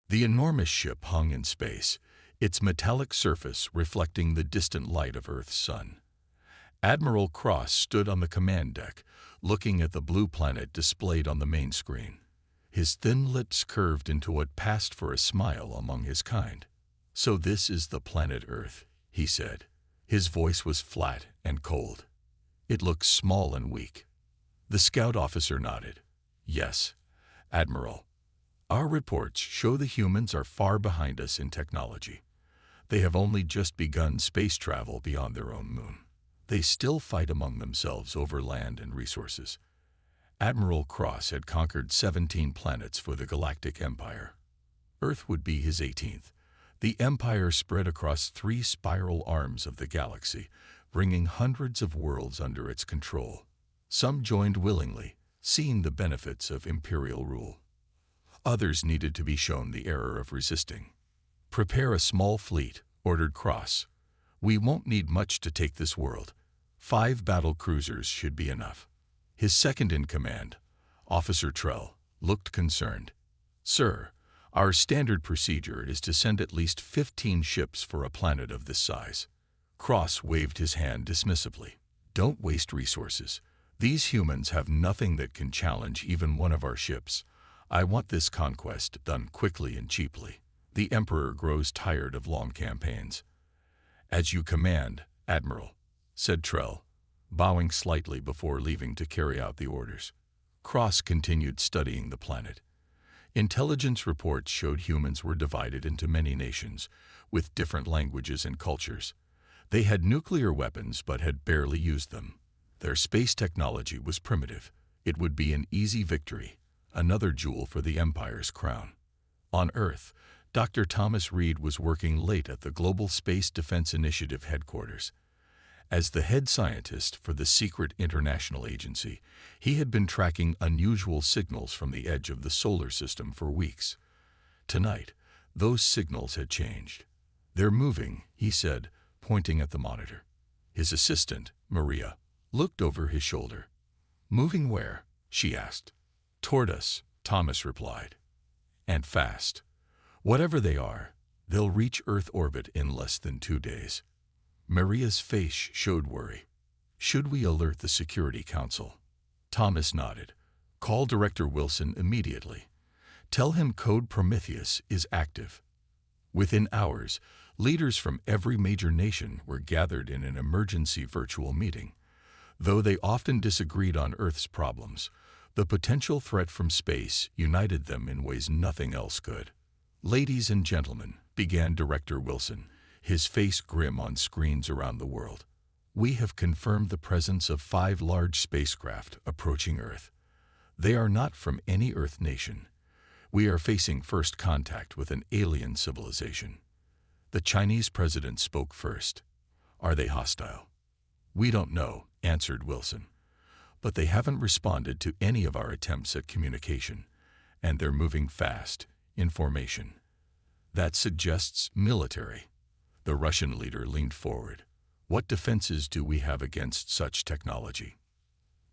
The enormous ship hung in space, its metallic surface reflecting the distant light of Earth's sun. Admiral Cross stood on the command deck, looking at the blue planet displayed on the main screen. His thin lips curved into what passed for a smile among his kind. "So this is the planet Earth," he said. His voice was flat and cold. "It looks small and weak." The scout officer nodded. "Yes, Admiral. Our reports show the humans are far behind us in technology. They have only just begun space travel beyond their own moon. They still fight among themselves over land and resources." Admiral Cross had conquered 17 planets for the Galactic Empire. Earth would be his 18th. The Empire spread across 3 spiral arms of the galaxy, bringing hundreds of worlds under its control. Some joined willingly, seeing the benefits of imperial rule. Others needed to be shown the error of resisting. "Prepare a small fleet," ordered Cross. "We won't need much to take this world. 5 battle cruisers should be enough." His second-in-command, Officer Trell, looked concerned. "Sir, our standard procedure is to send at least 15 ships for a planet of this size." Cross waved his hand dismissively. "Don't waste resources. These humans have nothing that can challenge even one of our ships. I want this conquest done quickly and cheaply. The Emperor grows tired of long campaigns." "As you command, Admiral," said Trell, bowing slightly before leaving to carry out the orders. Cross continued studying the planet. Intelligence reports showed humans were divided into many nations, with different languages and cultures. They had nuclear weapons but had barely used them. Their space technology was primitive. It would be an easy victory, another jewel for the Empire's crown. On Earth, Dr. Thomas Reed was working late at the Global Space Defense Initiative headquarters. As the head scientist for the secret international agency, he had been tracking unusual signals from the edge of the solar system for weeks. Tonight, those signals had changed. "They're moving," he said, pointing at the monitor. His assistant, Maria, looked over his shoulder. "Moving where?" she asked. "Toward us," Thomas replied. "And fast. Whatever they are, they'll reach Earth orbit in less than 2 days." Maria's face showed worry. "Should we alert the Security Council?" Thomas nodded. "Call Director Wilson immediately. Tell him Code Prometheus is active." Within hours, leaders from every major nation were gathered in an emergency virtual meeting. Though they often disagreed on Earth's problems, the potential threat from space united them in ways nothing else could. "Ladies and gentlemen," began Director Wilson, his face grim on screens around the world, "we have confirmed the presence of 5 large spacecraft approaching Earth. They are not from any Earth nation. We are facing first contact with an alien civilization." The Chinese president spoke first. "Are they hostile?" "We don't know," answered Wilson. "But they haven't responded to any of our attempts at communication, and they're moving fast, in formation. That suggests military." The Russian leader leaned forward. "What defenses do we have against such technology?"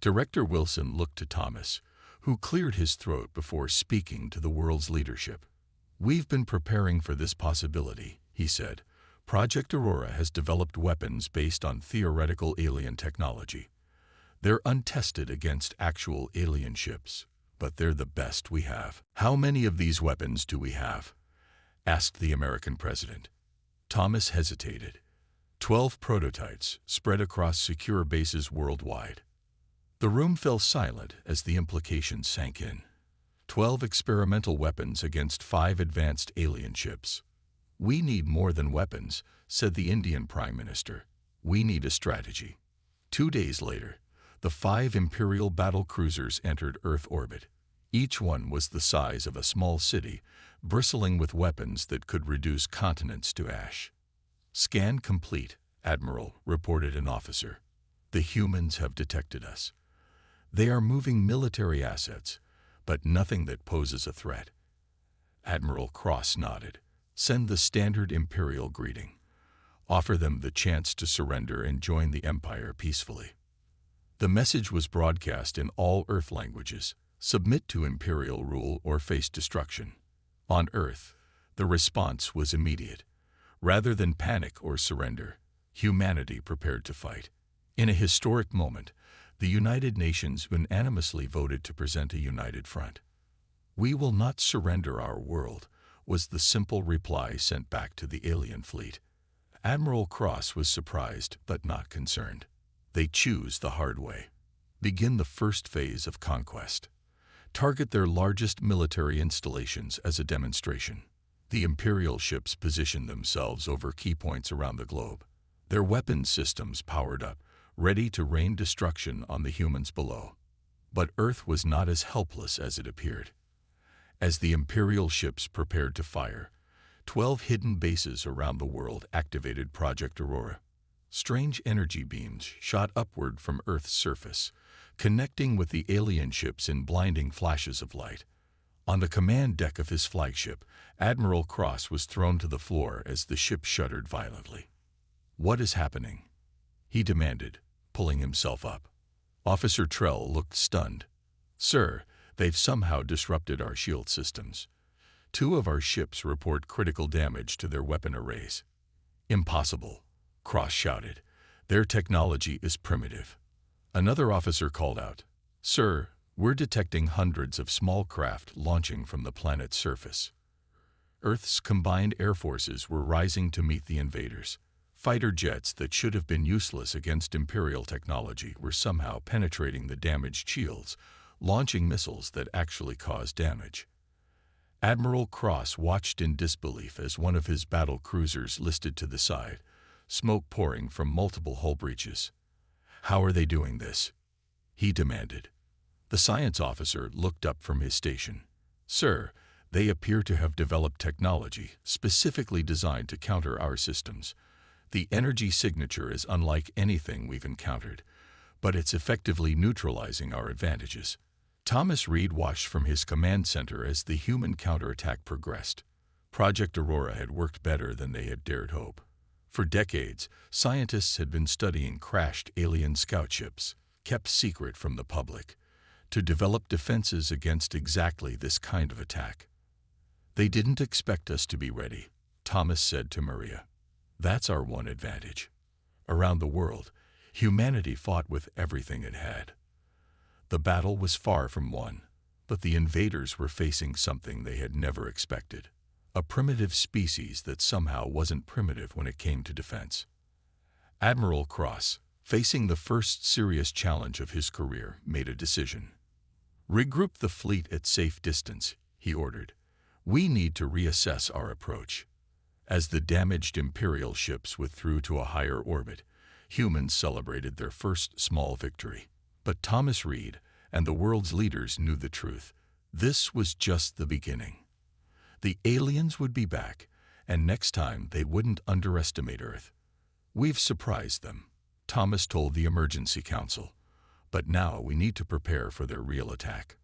Director Wilson looked to Thomas, who cleared his throat before speaking to the world's leadership. "We've been preparing for this possibility," he said. "Project Aurora has developed weapons based on theoretical alien technology. They're untested against actual alien ships, but they're the best we have." "How many of these weapons do we have?" asked the American president. Thomas hesitated. 12 prototypes spread across secure bases worldwide. The room fell silent as the implications sank in. 12 experimental weapons against 5 advanced alien ships. "We need more than weapons," said the Indian Prime Minister. "We need a strategy." 2 days later, the 5 Imperial battle cruisers entered Earth orbit. Each one was the size of a small city, bristling with weapons that could reduce continents to ash. "Scan complete, Admiral," reported an officer. "The humans have detected us. They are moving military assets, but nothing that poses a threat." Admiral Cross nodded. "Send the standard Imperial greeting. Offer them the chance to surrender and join the Empire peacefully." The message was broadcast in all Earth languages. Submit to Imperial rule or face destruction. On Earth, The response was immediate. Rather than panic or surrender, humanity prepared to fight. In a historic moment, the United Nations unanimously voted to present a united front. "We will not surrender our world," was the simple reply sent back to the alien fleet. Admiral Cross was surprised but not concerned. They choose the hard way. Begin the first phase of conquest. Target their largest military installations as a demonstration. The Imperial ships positioned themselves over key points around the globe. Their weapons systems powered up, ready to rain destruction on the humans below. But Earth was not as helpless as it appeared. As the Imperial ships prepared to fire, 12 hidden bases around the world activated Project Aurora. Strange energy beams shot upward from Earth's surface, connecting with the alien ships in blinding flashes of light. On the command deck of his flagship, Admiral Cross was thrown to the floor as the ship shuddered violently. "What is happening?" he demanded, pulling himself up. Officer Trell looked stunned. "Sir, they've somehow disrupted our shield systems. 2 of our ships report critical damage to their weapon arrays." "Impossible," Cross shouted. "Their technology is primitive." Another officer called out, "Sir, we're detecting hundreds of small craft launching from the planet's surface." Earth's combined air forces were rising to meet the invaders. Fighter jets that should have been useless against Imperial technology were somehow penetrating the damaged shields, launching missiles that actually caused damage. Admiral Cross watched in disbelief as one of his battle cruisers listed to the side, smoke pouring from multiple hull breaches. "How are they doing this?" he demanded. The science officer looked up from his station. "Sir, they appear to have developed technology specifically designed to counter our systems. The energy signature is unlike anything we've encountered, but it's effectively neutralizing our advantages." Thomas Reed watched from his command center as the human counterattack progressed. Project Aurora had worked better than they had dared hope. For decades, scientists had been studying crashed alien scout ships, kept secret from the public, to develop defenses against exactly this kind of attack. "They didn't expect us to be ready," Thomas said to Maria. "That's our one advantage." Around the world, humanity fought with everything it had. The battle was far from won, but the invaders were facing something they had never expected. A primitive species that somehow wasn't primitive when it came to defense. Admiral Cross, facing the first serious challenge of his career, made a decision. "Regroup the fleet at safe distance," he ordered. "We need to reassess our approach." As the damaged Imperial ships withdrew to a higher orbit, humans celebrated their first small victory. But Thomas Reed and the world's leaders knew the truth. This was just the beginning. The aliens would be back, and next time they wouldn't underestimate Earth. "We've surprised them," Thomas told the Emergency Council. "But now we need to prepare for their real attack."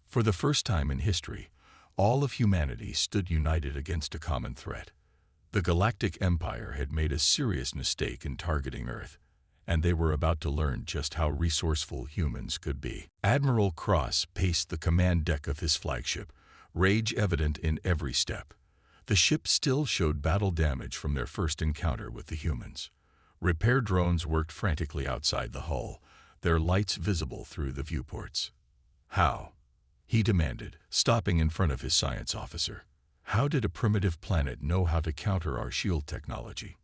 For the first time in history, all of humanity stood united against a common threat. The Galactic Empire had made a serious mistake in targeting Earth, and they were about to learn just how resourceful humans could be. Admiral Cross paced the command deck of his flagship, rage evident in every step. The ship still showed battle damage from their first encounter with the humans. Repair drones worked frantically outside the hull, their lights visible through the viewports. "How?" he demanded, stopping in front of his science officer. "How did a primitive planet know how to counter our shield technology?"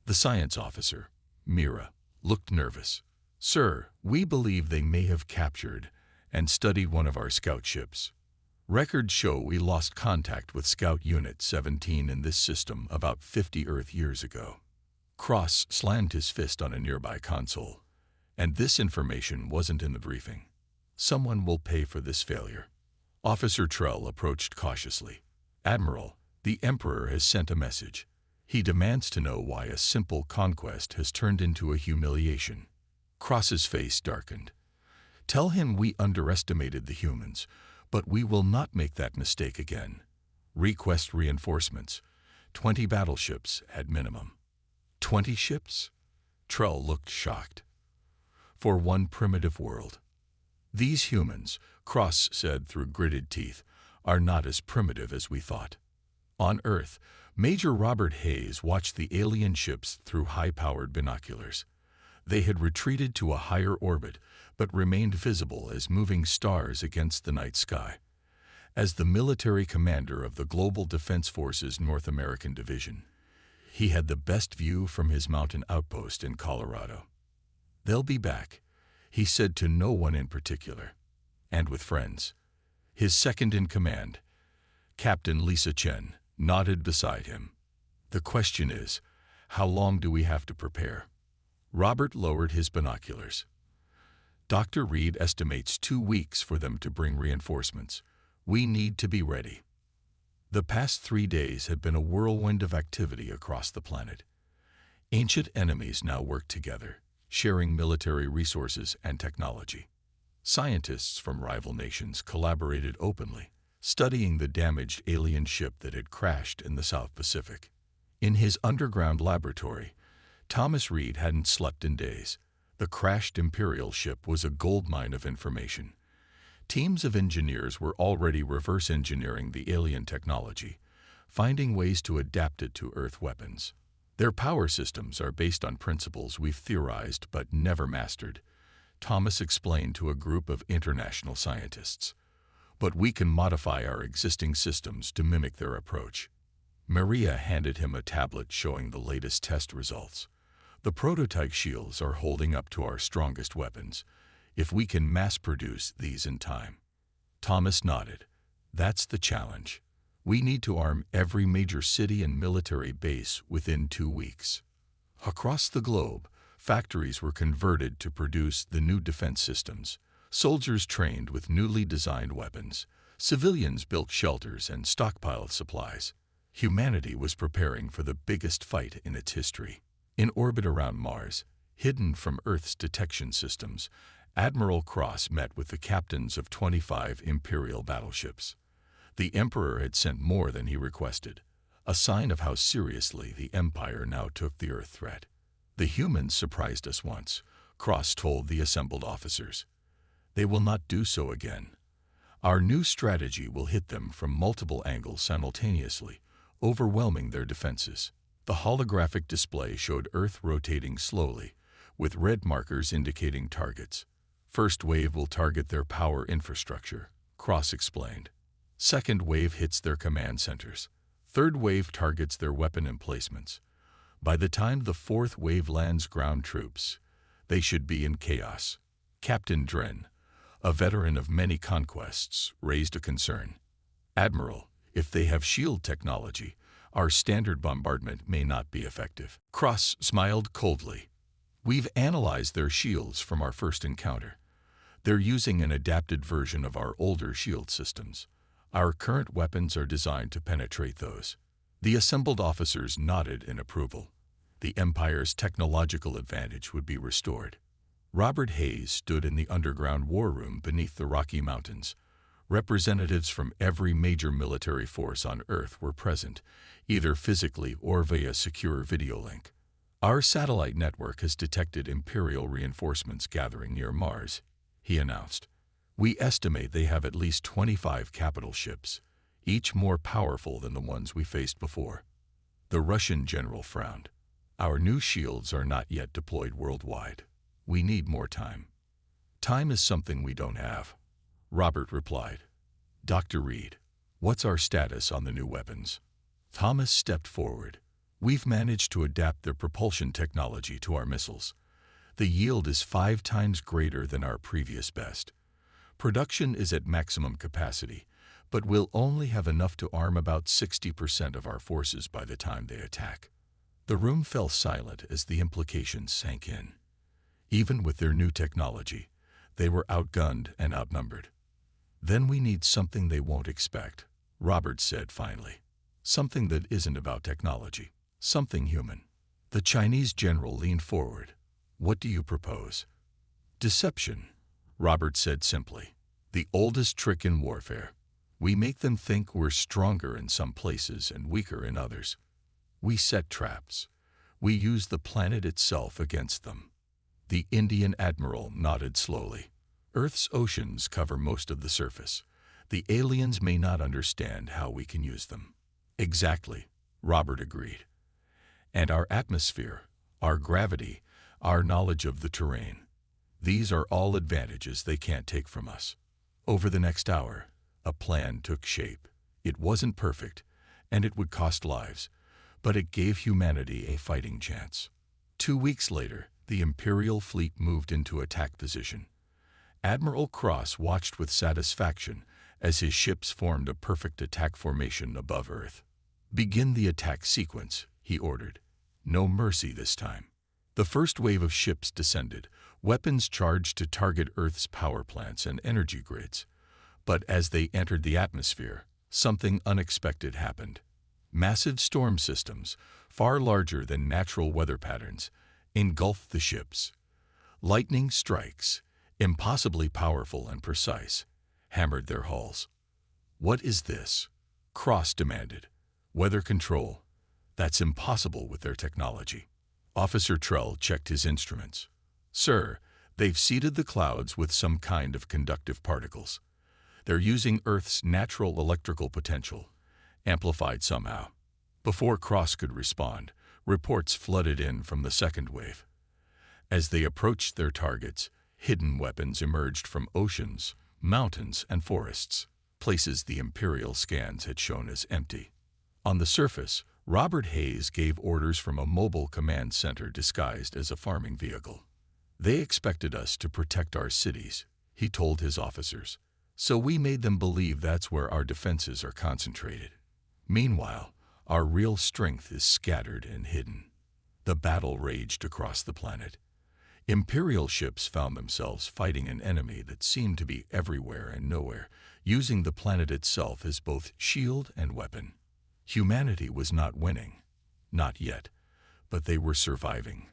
The science officer, Mira, looked nervous. "Sir, we believe they may have captured and studied one of our scout ships. Records show we lost contact with Scout Unit 17 in this system about 50 Earth years ago." Cross slammed his fist on a nearby console. "And this information wasn't in the briefing. Someone will pay for this failure." Officer Trell approached cautiously. "Admiral, the Emperor has sent a message. He demands to know why a simple conquest has turned into a humiliation." Cross's face darkened. "Tell him we underestimated the humans, but we will not make that mistake again. Request reinforcements. 20 battleships at minimum." 20 ships? Trell looked shocked. "For one primitive world. These humans," Cross said through gritted teeth, "are not as primitive as we thought. On Earth, Major Robert Hayes watched the alien ships through high-powered binoculars. They had retreated to a higher orbit, but remained visible as moving stars against the night sky. As the military commander of the Global Defense Forces North American Division, he had the best view from his mountain outpost in Colorado. "They'll be back," he said to no one in particular, and with friends. His second-in-command, Captain Lisa Chen, nodded beside him. "The question is, how long do we have to prepare?" Robert lowered his binoculars. "Dr. Reed estimates 2 weeks for them to bring reinforcements. We need to be ready." The past 3 days had been a whirlwind of activity across the planet. Ancient enemies now work together, sharing military resources and technology. Scientists from rival nations collaborated openly, studying the damaged alien ship that had crashed in the South Pacific. In his underground laboratory, Thomas Reed hadn't slept in days. The crashed Imperial ship was a goldmine of information. Teams of engineers were already reverse engineering the alien technology, finding ways to adapt it to Earth weapons. "Their power systems are based on principles we've theorized but never mastered," Thomas explained to a group of international scientists. "But we can modify our existing systems to mimic their approach." Maria handed him a tablet showing the latest test results. "The prototype shields are holding up to our strongest weapons, if we can mass-produce these in time." Thomas nodded. "That's the challenge. We need to arm every major city and military base within 2 weeks." Across the globe, factories were converted to produce the new defense systems. Soldiers trained with newly designed weapons. Civilians built shelters and stockpiled supplies. Humanity was preparing for the biggest fight in its history. In orbit around Mars, hidden from Earth's detection systems, Admiral Cross met with the captains of 25 Imperial battleships. The Emperor had sent more than he requested, a sign of how seriously the Empire now took the Earth threat. "The humans surprised us once," Cross told the assembled officers. "They will not do so again. Our new strategy will hit them from multiple angles simultaneously, overwhelming their defenses." The holographic display showed Earth rotating slowly, with red markers indicating targets. "First wave will target their power infrastructure," Cross explained. "Second wave hits their command centers. Third wave targets their weapon emplacements. By the time the fourth wave lands ground troops, they should be in chaos." Captain Dren, a veteran of many conquests, raised a concern. "Admiral, if they have shield technology, our standard bombardment may not be effective." Cross smiled coldly. "We've analyzed their shields from our first encounter. They're using an adapted version of our older shield systems. Our current weapons are designed to penetrate those." The assembled officers nodded in approval. The Empire's technological advantage would be restored. Robert Hayes stood in the underground war room beneath the Rocky Mountains. Representatives from every major military force on Earth were present, either physically or via secure video link. "Our satellite network has detected Imperial reinforcements gathering near Mars," he announced. "We estimate they have at least 25 capital ships, each more powerful than the ones we faced before." The Russian general frowned. "Our new shields are not yet deployed worldwide. We need more time." "Time is something we don't have," Robert replied. "Dr. Reed, what's our status on the new weapons?" Thomas stepped forward. "We've managed to adapt their propulsion technology to our missiles. The yield is 5 times greater than our previous best. Production is at maximum capacity, but we'll only have enough to arm about 60% of our forces by the time they attack." The room fell silent as the implications sank in. Even with their new technology, they were outgunned and outnumbered. "Then we need something they won't expect," Robert said finally. "Something that isn't about technology. Something human." The Chinese general leaned forward. "What do you propose?" "Deception," Robert said simply. "The oldest trick in warfare. We make them think we're stronger in some places and weaker in others. We set traps. We use the planet itself against them." The Indian admiral nodded slowly. "Earth's oceans cover most of the surface. The aliens may not understand how we can use them. Exactly, Robert agreed. And our atmosphere, our gravity, our knowledge of the terrain. These are all advantages they can't take from us. Over the next hour, a plan took shape. It wasn't perfect, and it would cost lives, but it gave humanity a fighting chance. 2 weeks later, the Imperial fleet moved into attack position. Admiral Cross watched with satisfaction as his ships formed a perfect attack formation above Earth. "Begin the attack sequence," he ordered. "No mercy this time." The first wave of ships descended, weapons charged to target Earth's power plants and energy grids. But as they entered the atmosphere, something unexpected happened. Massive storm systems, far larger than natural weather patterns, engulfed the ships. Lightning strikes, impossibly powerful and precise, hammered their hulls. "What is this?" Cross demanded. "Weather control. That's impossible with their technology." Officer Trell checked his instruments. "Sir, they've seeded the clouds with some kind of conductive particles. They're using Earth's natural electrical potential, amplified somehow." Before Cross could respond, reports flooded in from the second wave. As they approached their targets, hidden weapons emerged from oceans, mountains, and forests, places the Imperial scans had shown as empty. On the surface, Robert Hayes gave orders from a mobile command center disguised as a farming vehicle. "They expected us to protect our cities," he told his officers, "so we made them believe that's where our defenses are concentrated. Meanwhile, our real strength is scattered and hidden." The battle raged across the planet. Imperial ships found themselves fighting an enemy that seemed to be everywhere and nowhere, using the planet itself as both shield and weapon. Humanity was not winning, not yet, but they were surviving,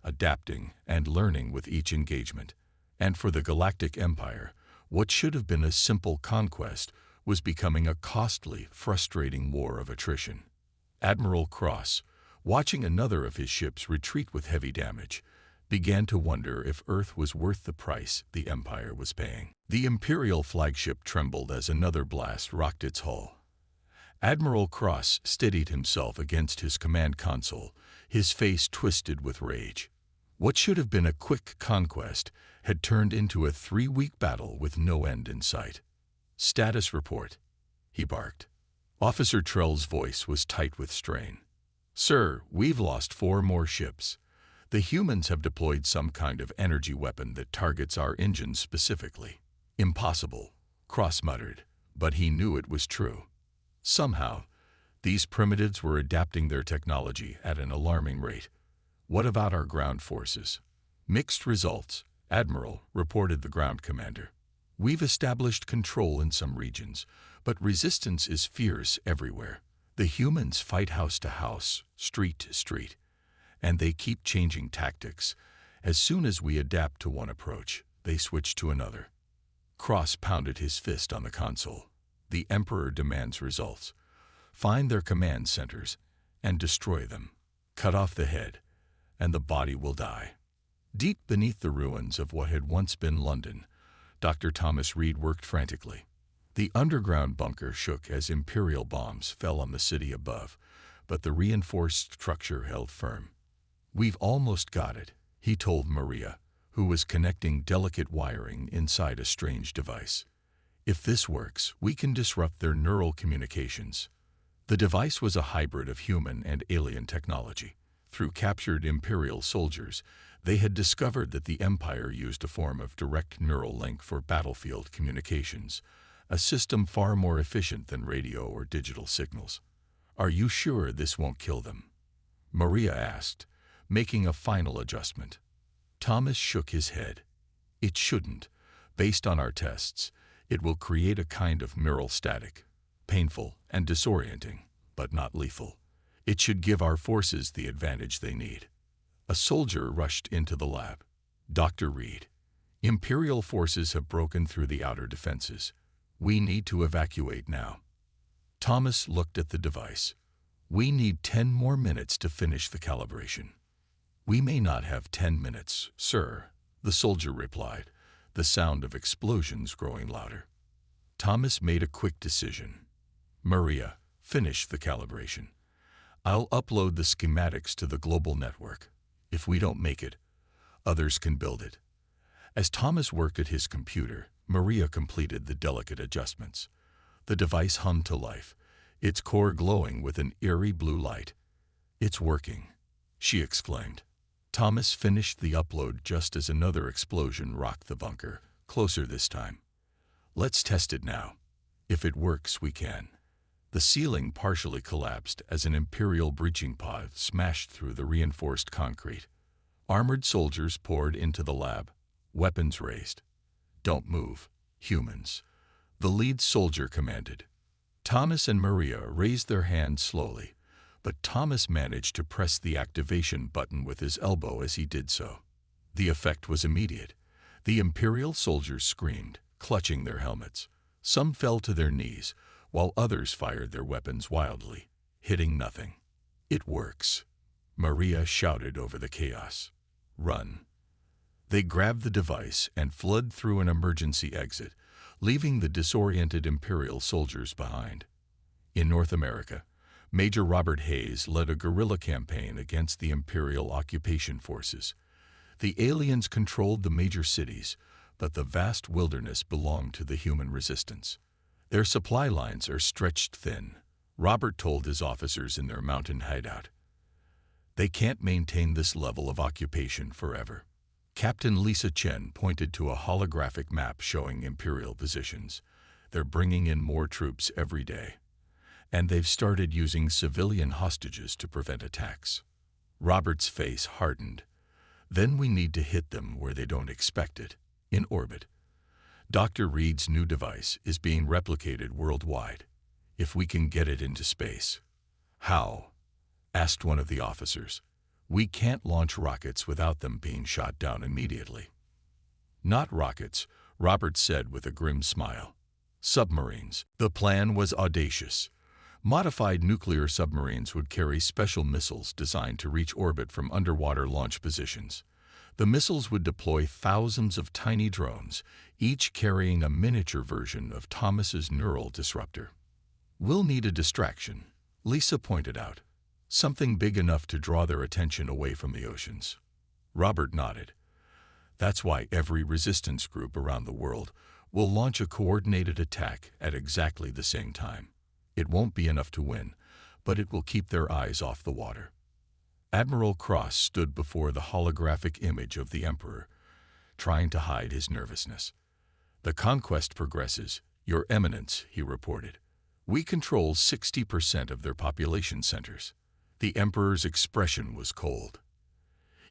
adapting and learning with each engagement. And for the Galactic Empire, what should have been a simple conquest was becoming a costly, frustrating war of attrition. Admiral Cross, watching another of his ships retreat with heavy damage, began to wonder if Earth was worth the price the Empire was paying. The Imperial flagship trembled as another blast rocked its hull. Admiral Cross steadied himself against his command console, his face twisted with rage. What should have been a quick conquest had turned into a 3-week battle with no end in sight. "Status report," he barked. Officer Trell's voice was tight with strain. "Sir, we've lost 4 more ships. The humans have deployed some kind of energy weapon that targets our engines specifically." "Impossible," Cross muttered, but he knew it was true. Somehow, these primitives were adapting their technology at an alarming rate. "What about our ground forces?" "Mixed results, Admiral," reported the ground commander. "We've established control in some regions, but resistance is fierce everywhere. The humans fight house to house, street to street, and they keep changing tactics. As soon as we adapt to one approach, they switch to another." Cross pounded his fist on the console. "The Emperor demands results. Find their command centers and destroy them. Cut off the head, and the body will die." Deep beneath the ruins of what had once been London, Dr. Thomas Reed worked frantically. The underground bunker shook as Imperial bombs fell on the city above, but the reinforced structure held firm. "We've almost got it," he told Maria, who was connecting delicate wiring inside a strange device. "If this works, we can disrupt their neural communications." The device was a hybrid of human and alien technology. Through captured Imperial soldiers, they had discovered that the Empire used a form of direct neural link for battlefield communications, a system far more efficient than radio or digital signals. "Are you sure this won't kill them?" Maria asked, making a final adjustment. Thomas shook his head. "It shouldn't. Based on our tests, it will create a kind of neural static, painful and disorienting, but not lethal. It should give our forces the advantage they need." A soldier rushed into the lab. "Dr. Reed, Imperial forces have broken through the outer defenses. We need to evacuate now." Thomas looked at the device. "We need 10 more minutes to finish the calibration." "We may not have 10 minutes, sir," the soldier replied, the sound of explosions growing louder. Thomas made a quick decision. "Maria, Finish the calibration. I'll upload the schematics to the global network. If we don't make it, others can build it. As Thomas worked at his computer, Maria completed the delicate adjustments. The device hummed to life, its core glowing with an eerie blue light. "It's working," she exclaimed. Thomas finished the upload just as another explosion rocked the bunker, closer this time. "Let's test it now. If it works, we can." The ceiling partially collapsed as an Imperial breaching pod smashed through the reinforced concrete. Armored soldiers poured into the lab, weapons raised. "Don't move, humans," the lead soldier commanded. Thomas and Maria raised their hands slowly, but Thomas managed to press the activation button with his elbow as he did so. The effect was immediate. The Imperial soldiers screamed, clutching their helmets. Some fell to their knees, while others fired their weapons wildly, hitting nothing. "It works," Maria shouted over the chaos. "Run." They grabbed the device and fled through an emergency exit, leaving the disoriented Imperial soldiers behind. In North America, Major Robert Hayes led a guerrilla campaign against the Imperial occupation forces. The aliens controlled the major cities, but the vast wilderness belonged to the human resistance. "Their supply lines are stretched thin," Robert told his officers in their mountain hideout. "They can't maintain this level of occupation forever." Captain Lisa Chen pointed to a holographic map showing Imperial positions. "They're bringing in more troops every day. And they've started using civilian hostages to prevent attacks." Robert's face hardened. "Then we need to hit them where they don't expect it, in orbit. Dr. Reed's new device is being replicated worldwide. If we can get it into space." "How?" asked one of the officers. "We can't launch rockets without them being shot down immediately." "Not rockets," Robert said with a grim smile. "Submarines." The plan was audacious. Modified nuclear submarines would carry special missiles designed to reach orbit from underwater launch positions. The missiles would deploy thousands of tiny drones, each carrying a miniature version of Thomas's neural disruptor. "We'll need a distraction," Lisa pointed out. "Something big enough to draw their attention away from the oceans." Robert nodded. "That's why every resistance group around the world will launch a coordinated attack at exactly the same time. It won't be enough to win, but it will keep their eyes off the water." Admiral Cross stood before the holographic image of the Emperor, trying to hide his nervousness. "The conquest progresses, Your Eminence," he reported. "We control 60% of their population centers." The Emperor's expression was cold.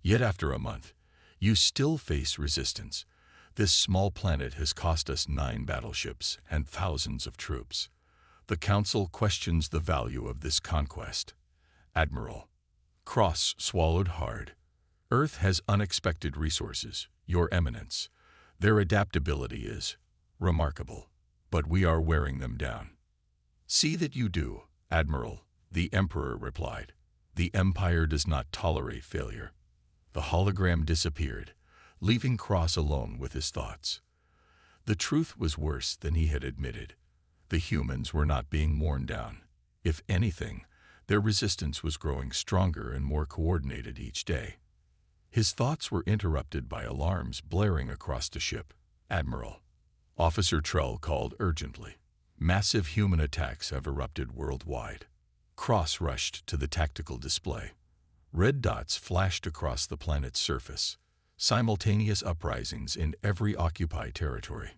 "Yet after a month, you still face resistance. This small planet has cost us 9 battleships and thousands of troops. The Council questions the value of this conquest." "Admiral." Cross swallowed hard. "Earth has unexpected resources, Your Eminence. Their adaptability is remarkable, but we are wearing them down." "See that you do, Admiral," the Emperor replied. "The Empire does not tolerate failure." The hologram disappeared, leaving Cross alone with his thoughts. The truth was worse than he had admitted. The humans were not being worn down. If anything, their resistance was growing stronger and more coordinated each day. His thoughts were interrupted by alarms blaring across the ship. "Admiral," Officer Trell called urgently. "Massive human attacks have erupted worldwide." Cross rushed to the tactical display. Red dots flashed across the planet's surface, simultaneous uprisings in every occupied territory.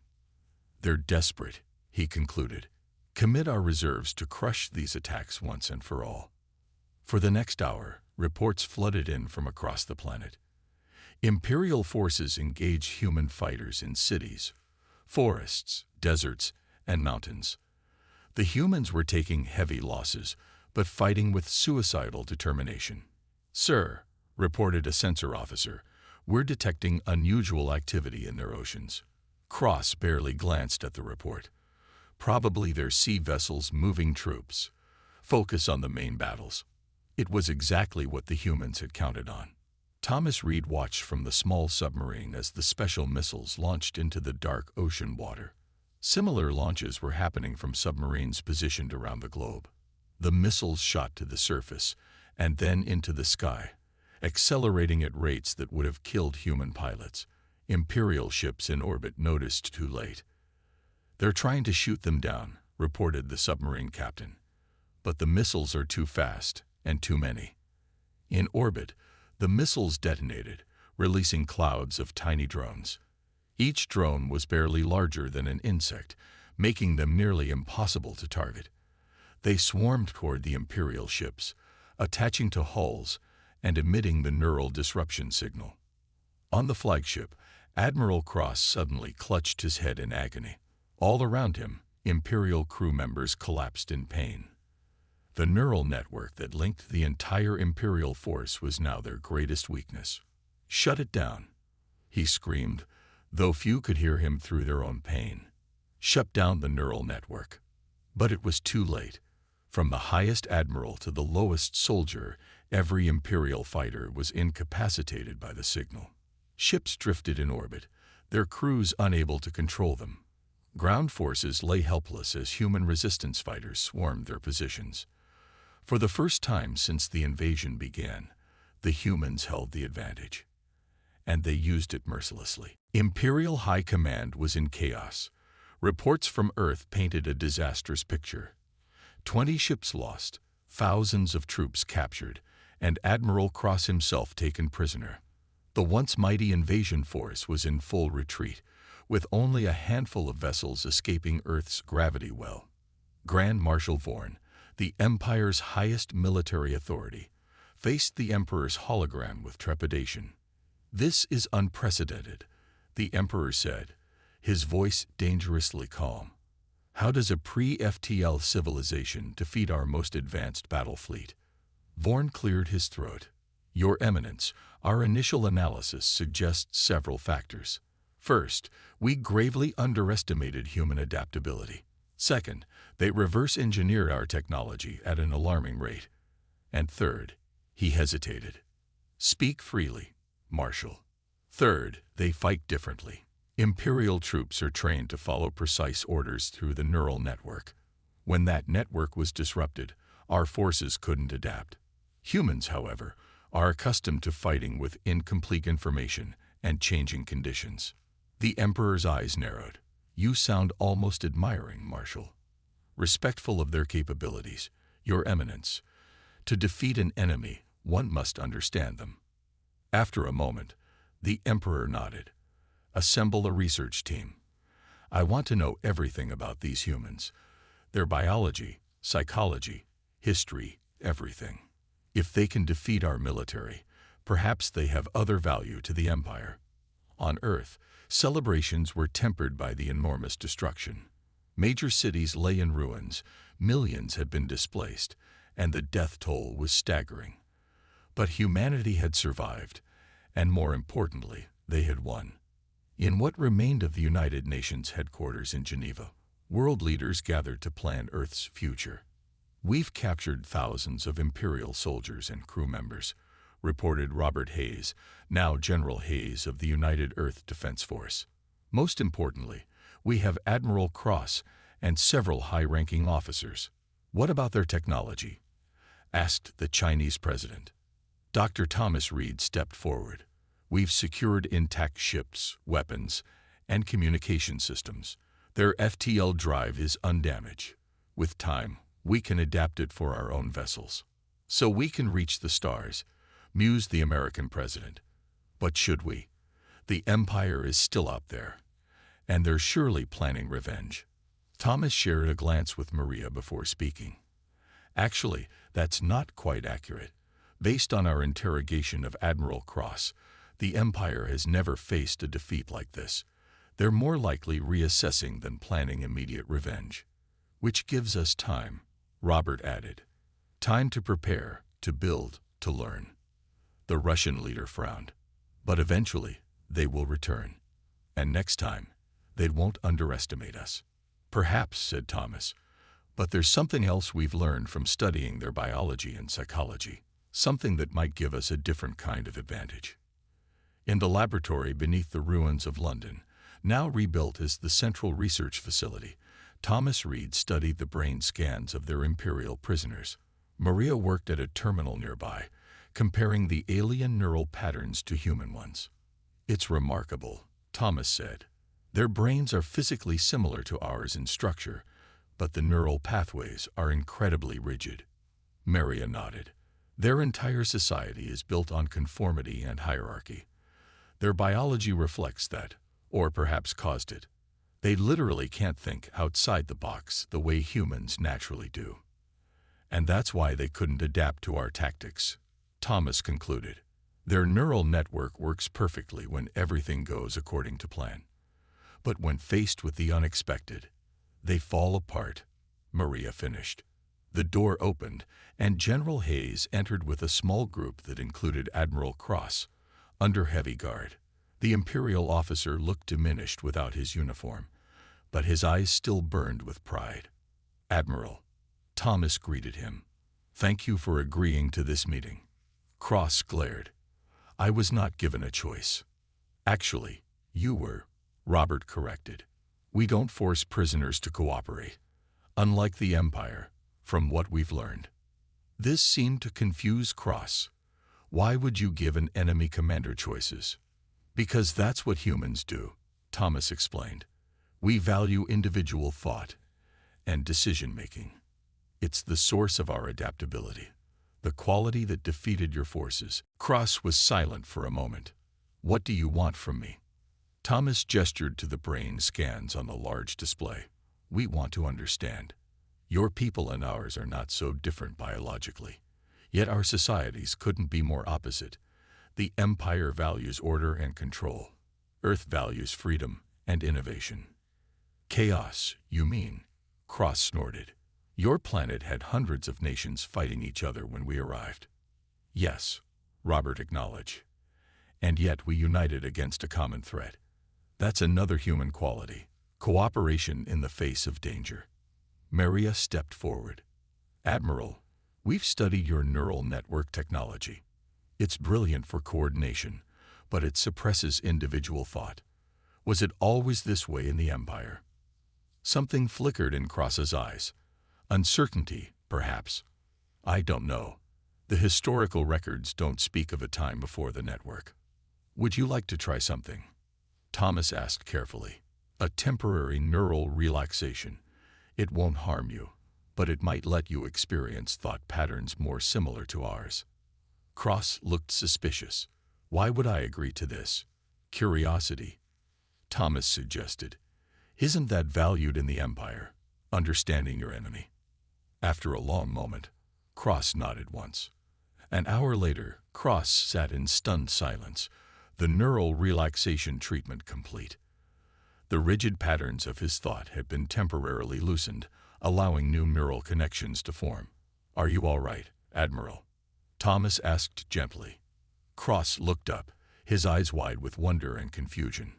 "They're desperate," he concluded. "Commit our reserves to crush these attacks once and for all." For the next hour, reports flooded in from across the planet. Imperial forces engaged human fighters in cities, forests, deserts, and mountains. The humans were taking heavy losses, but fighting with suicidal determination. "Sir," reported a sensor officer, "we're detecting unusual activity in their oceans." Cross barely glanced at the report. "Probably their sea vessels moving troops. Focus on the main battles." It was exactly what the humans had counted on. Thomas Reed watched from the small submarine as the special missiles launched into the dark ocean water. Similar launches were happening from submarines positioned around the globe. The missiles shot to the surface and then into the sky, accelerating at rates that would have killed human pilots. Imperial ships in orbit noticed too late. "They're trying to shoot them down," reported the submarine captain. "But the missiles are too fast and too many." In orbit, the missiles detonated, releasing clouds of tiny drones. Each drone was barely larger than an insect, making them nearly impossible to target. They swarmed toward the Imperial ships, attaching to hulls and emitting the neural disruption signal. On the flagship, Admiral Cross suddenly clutched his head in agony. All around him, Imperial crew members collapsed in pain. The neural network that linked the entire Imperial force was now their greatest weakness. "Shut it down," he screamed, though few could hear him through their own pain. "Shut down the neural network." But it was too late. From the highest admiral to the lowest soldier, every Imperial fighter was incapacitated by the signal. Ships drifted in orbit, their crews unable to control them. Ground forces lay helpless as human resistance fighters swarmed their positions. For the first time since the invasion began, the humans held the advantage. And they used it mercilessly. Imperial High Command was in chaos. Reports from Earth painted a disastrous picture. 20 ships lost, thousands of troops captured, and Admiral Cross himself taken prisoner. The once mighty invasion force was in full retreat, with only a handful of vessels escaping Earth's gravity well. Grand Marshal Vorn, the Empire's highest military authority, faced the Emperor's hologram with trepidation. "This is unprecedented," the Emperor said, his voice dangerously calm. "How does a pre-FTL civilization defeat our most advanced battle fleet?" Vorn cleared his throat. "Your Eminence, our initial analysis suggests several factors. First, we gravely underestimated human adaptability. Second, they reverse-engineered our technology at an alarming rate. And third," he hesitated. "Speak freely, Marshal. Third, they fight differently. Imperial troops are trained to follow precise orders through the neural network. When that network was disrupted, our forces couldn't adapt. Humans, however, are accustomed to fighting with incomplete information and changing conditions." The Emperor's eyes narrowed. "You sound almost admiring, Marshal. Respectful of their capabilities, Your Eminence. To defeat an enemy, one must understand them." After a moment, the Emperor nodded. "Assemble a research team. I want to know everything about these humans. Their biology, psychology, history, everything. If they can defeat our military, perhaps they have other value to the Empire." On Earth, celebrations were tempered by the enormous destruction. Major cities lay in ruins, millions had been displaced, and the death toll was staggering. But humanity had survived, and more importantly, they had won. In what remained of the United Nations headquarters in Geneva, world leaders gathered to plan Earth's future. "We've captured thousands of Imperial soldiers and crew members," reported Robert Hayes, now General Hayes of the United Earth Defense Force. "Most importantly, we have Admiral Cross and several high-ranking officers." "What about their technology?" asked the Chinese president. Dr. Thomas Reed stepped forward. "We've secured intact ships, weapons, and communication systems. Their FTL drive is undamaged. With time, we can adapt it for our own vessels. So we can reach the stars," mused the American president. "But should we? The Empire is still out there, and they're surely planning revenge." Thomas shared a glance with Maria before speaking. "Actually, that's not quite accurate. Based on our interrogation of Admiral Cross, the Empire has never faced a defeat like this. They're more likely reassessing than planning immediate revenge." "Which gives us time," Robert added. "Time to prepare, to build, to learn." The Russian leader frowned. "But eventually, they will return. And next time, they won't underestimate us." "Perhaps," said Thomas. "But there's something else we've learned from studying their biology and psychology. Something that might give us a different kind of advantage." In the laboratory beneath the ruins of London, now rebuilt as the Central Research Facility, Thomas Reed studied the brain scans of their Imperial prisoners. Maria worked at a terminal nearby, comparing the alien neural patterns to human ones. "It's remarkable," Thomas said. "Their brains are physically similar to ours in structure, but the neural pathways are incredibly rigid." Maria nodded. "Their entire society is built on conformity and hierarchy. Their biology reflects that, or perhaps caused it. They literally can't think outside the box the way humans naturally do. And that's why they couldn't adapt to our tactics," Thomas concluded. "Their neural network works perfectly when everything goes according to plan. But when faced with the unexpected, they fall apart," Maria finished. The door opened, and General Hayes entered with a small group that included Admiral Cross, under heavy guard. The Imperial officer looked diminished without his uniform, but his eyes still burned with pride. "Admiral," Thomas greeted him. "Thank you for agreeing to this meeting." Cross glared. "I was not given a choice." "Actually, you were," Robert corrected. "We don't force prisoners to cooperate, unlike the Empire, from what we've learned." This seemed to confuse Cross. "Why would you give an enemy commander choices?" "Because that's what humans do," Thomas explained. "We value individual thought and decision-making. It's the source of our adaptability, the quality that defeated your forces." Cross was silent for a moment. "What do you want from me?" Thomas gestured to the brain scans on the large display. "We want to understand. Your people and ours are not so different biologically, yet our societies couldn't be more opposite. The Empire values order and control. Earth values freedom and innovation." "Chaos, you mean?" Cross snorted. "Your planet had hundreds of nations fighting each other when we arrived." "Yes," Robert acknowledged. "And yet we united against a common threat. That's another human quality, cooperation in the face of danger." Maria stepped forward. "Admiral, we've studied your neural network technology. It's brilliant for coordination, but it suppresses individual thought. Was it always this way in the Empire?" Something flickered in Cross's eyes. "Uncertainty, perhaps. I don't know. The historical records don't speak of a time before the network." "Would you like to try something?" Thomas asked carefully. "A temporary neural relaxation. It won't harm you, but it might let you experience thought patterns more similar to ours." Cross looked suspicious. "Why would I agree to this?" "Curiosity," Thomas suggested. "Isn't that valued in the Empire, understanding your enemy?" After a long moment, Cross nodded once. An hour later, Cross sat in stunned silence, the neural relaxation treatment complete. The rigid patterns of his thought had been temporarily loosened, allowing new neural connections to form. "Are you all right, Admiral?" Thomas asked gently. Cross looked up, his eyes wide with wonder and confusion.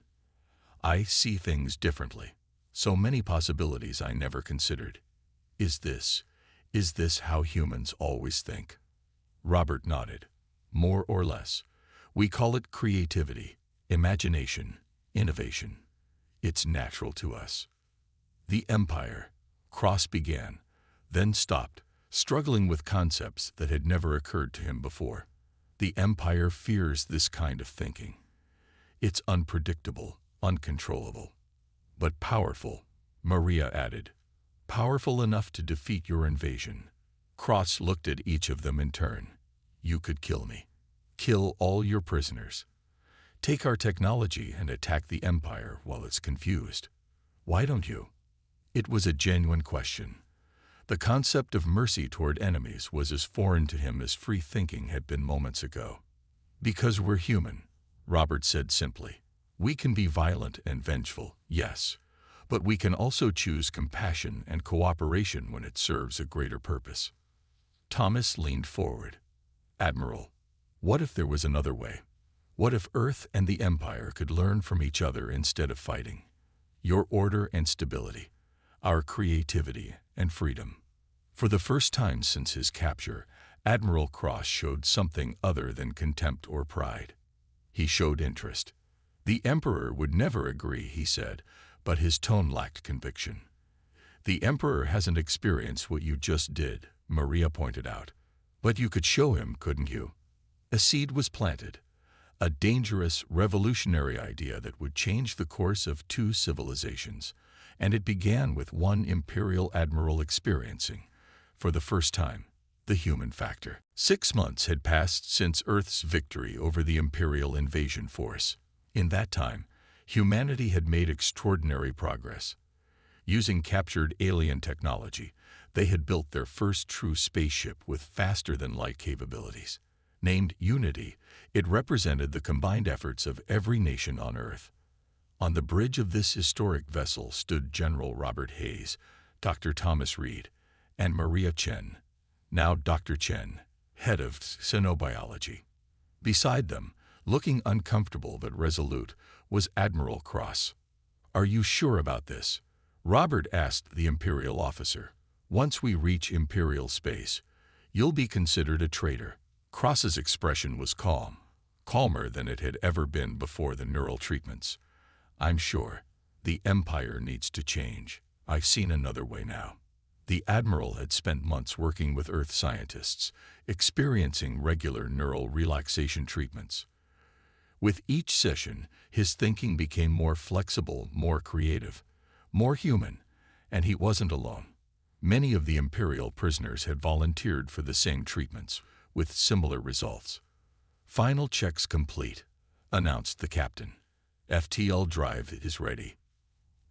"I see things differently. So many possibilities I never considered. Is this how humans always think?" Robert nodded. "More or less. We call it creativity, imagination, innovation. It's natural to us." "The Empire," Cross began, then stopped, struggling with concepts that had never occurred to him before. "The Empire fears this kind of thinking. It's unpredictable, uncontrollable, but powerful," Maria added. "Powerful enough to defeat your invasion." Cross looked at each of them in turn. "You could kill me. Kill all your prisoners. Take our technology and attack the Empire while it's confused. Why don't you?" It was a genuine question. The concept of mercy toward enemies was as foreign to him as free thinking had been moments ago. "Because we're human," Robert said simply. "We can be violent and vengeful, yes, but we can also choose compassion and cooperation when it serves a greater purpose." Thomas leaned forward. "Admiral, what if there was another way? What if Earth and the Empire could learn from each other instead of fighting? Your order and stability, our creativity and freedom." For the first time since his capture, Admiral Cross showed something other than contempt or pride. He showed interest. "The Emperor would never agree," he said, but his tone lacked conviction. The Emperor hasn't experienced what you just did, Maria pointed out. But you could show him, couldn't you? A seed was planted. A dangerous, revolutionary idea that would change the course of two civilizations. And it began with one Imperial Admiral experiencing, for the first time, the human factor. 6 months had passed since Earth's victory over the Imperial invasion force. In that time, humanity had made extraordinary progress. Using captured alien technology, they had built their first true spaceship with faster-than-light capabilities. Named Unity, it represented the combined efforts of every nation on Earth. On the bridge of this historic vessel stood General Robert Hayes, Dr. Thomas Reed, and Maria Chen, now Dr. Chen, head of xenobiology. Beside them, looking uncomfortable but resolute, was Admiral Cross. "Are you sure about this?" Robert asked the Imperial officer. "Once we reach Imperial space, you'll be considered a traitor." Cross's expression was calm, calmer than it had ever been before the neural treatments. "I'm sure. The Empire needs to change. I've seen another way now." The Admiral had spent months working with Earth scientists, experiencing regular neural relaxation treatments. With each session, his thinking became more flexible, more creative, more human, and he wasn't alone. Many of the Imperial prisoners had volunteered for the same treatments, with similar results. "Final checks complete," announced the captain. "FTL drive is ready."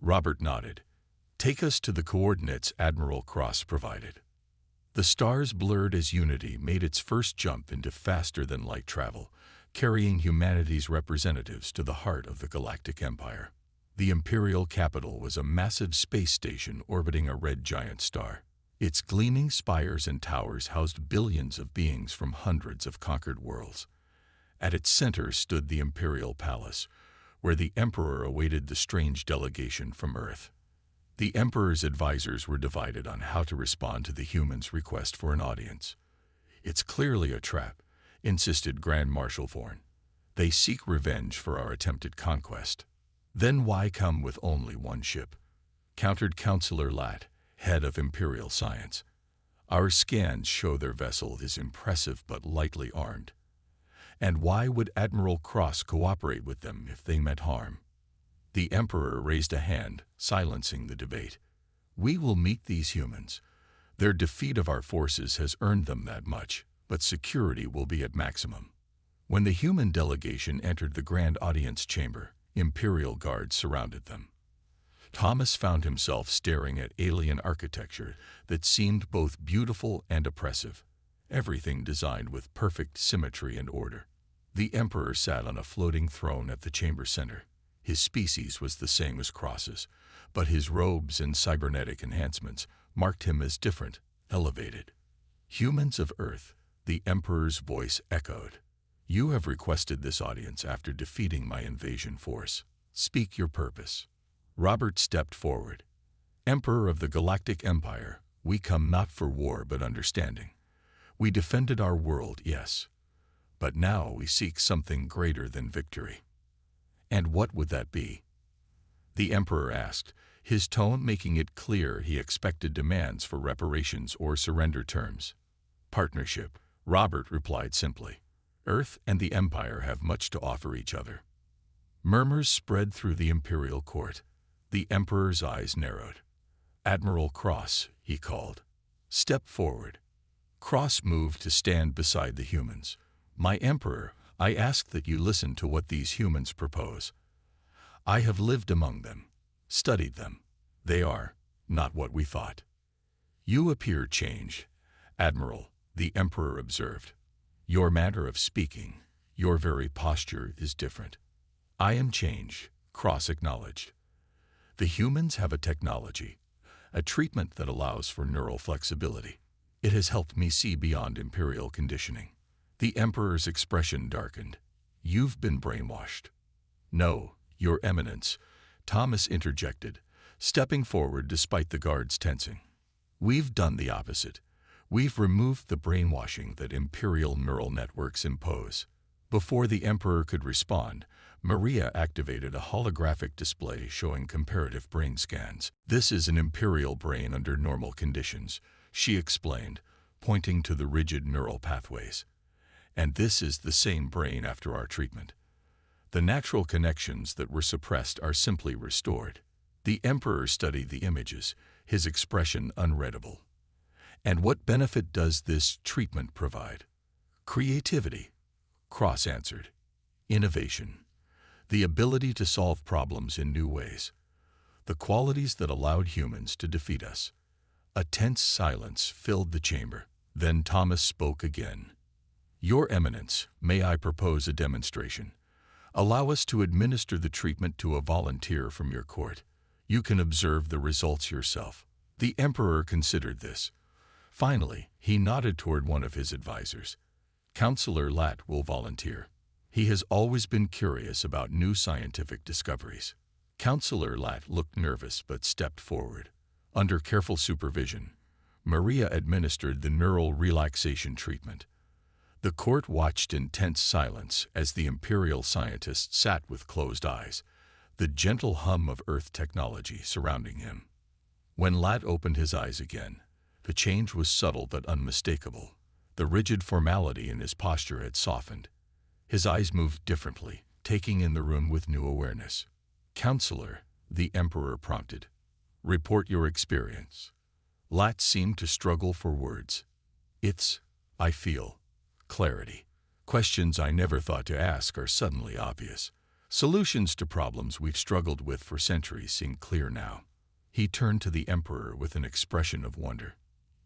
Robert nodded. "Take us to the coordinates Admiral Cross provided." The stars blurred as Unity made its first jump into faster-than-light travel, carrying humanity's representatives to the heart of the Galactic Empire. The Imperial capital was a massive space station orbiting a red giant star. Its gleaming spires and towers housed billions of beings from hundreds of conquered worlds. At its center stood the Imperial Palace, where the Emperor awaited the strange delegation from Earth. The Emperor's advisors were divided on how to respond to the humans' request for an audience. "It's clearly a trap," insisted Grand Marshal Vorn. "They seek revenge for our attempted conquest." "Then why come with only one ship?" countered Councillor Lat, head of Imperial Science. "Our scans show their vessel is impressive but lightly armed. And why would Admiral Cross cooperate with them if they meant harm?" The Emperor raised a hand, silencing the debate. "We will meet these humans. Their defeat of our forces has earned them that much, but security will be at maximum." When the human delegation entered the Grand Audience Chamber, Imperial guards surrounded them. Thomas found himself staring at alien architecture that seemed both beautiful and oppressive, everything designed with perfect symmetry and order. The Emperor sat on a floating throne at the chamber center. His species was the same as Cross's, but his robes and cybernetic enhancements marked him as different, elevated. "Humans of Earth," the Emperor's voice echoed. "You have requested this audience after defeating my invasion force. Speak your purpose." Robert stepped forward. "Emperor of the Galactic Empire, we come not for war but understanding. We defended our world, yes, but now we seek something greater than victory." "And what would that be?" the Emperor asked, his tone making it clear he expected demands for reparations or surrender terms. "Partnership," Robert replied simply. "Earth and the Empire have much to offer each other." Murmurs spread through the Imperial court. The Emperor's eyes narrowed. "Admiral Cross," he called. "Step forward." Cross moved to stand beside the humans. "My Emperor, I ask that you listen to what these humans propose. I have lived among them, studied them. They are not what we thought." "You appear changed, Admiral," the Emperor observed. "Your manner of speaking, your very posture is different." "I am changed," Cross acknowledged. "The humans have a technology, a treatment that allows for neural flexibility. It has helped me see beyond Imperial conditioning." The Emperor's expression darkened. "You've been brainwashed." "No, Your Eminence," Thomas interjected, stepping forward despite the guards tensing. "We've done the opposite. We've removed the brainwashing that Imperial neural networks impose. Before the Emperor could respond, Maria activated a holographic display showing comparative brain scans. "This is an imperial brain under normal conditions," she explained, pointing to the rigid neural pathways. "And this is the same brain after our treatment. The natural connections that were suppressed are simply restored." The Emperor studied the images, his expression unreadable. "And what benefit does this treatment provide?" "Creativity," Cross answered. "Innovation. The ability to solve problems in new ways. The qualities that allowed humans to defeat us." A tense silence filled the chamber. Then Thomas spoke again. "Your Eminence, may I propose a demonstration? Allow us to administer the treatment to a volunteer from your court. You can observe the results yourself." The Emperor considered this. Finally, he nodded toward one of his advisors. "Counselor Lat will volunteer. He has always been curious about new scientific discoveries." Counselor Lat looked nervous but stepped forward. Under careful supervision, Maria administered the neural relaxation treatment. The court watched in tense silence as the imperial scientist sat with closed eyes, the gentle hum of Earth technology surrounding him. When Lat opened his eyes again, the change was subtle but unmistakable. The rigid formality in his posture had softened. His eyes moved differently, taking in the room with new awareness. "Counselor," the Emperor prompted, "report your experience." Lat seemed to struggle for words. I feel clarity. Questions I never thought to ask are suddenly obvious. Solutions to problems we've struggled with for centuries seem clear now." He turned to the Emperor with an expression of wonder.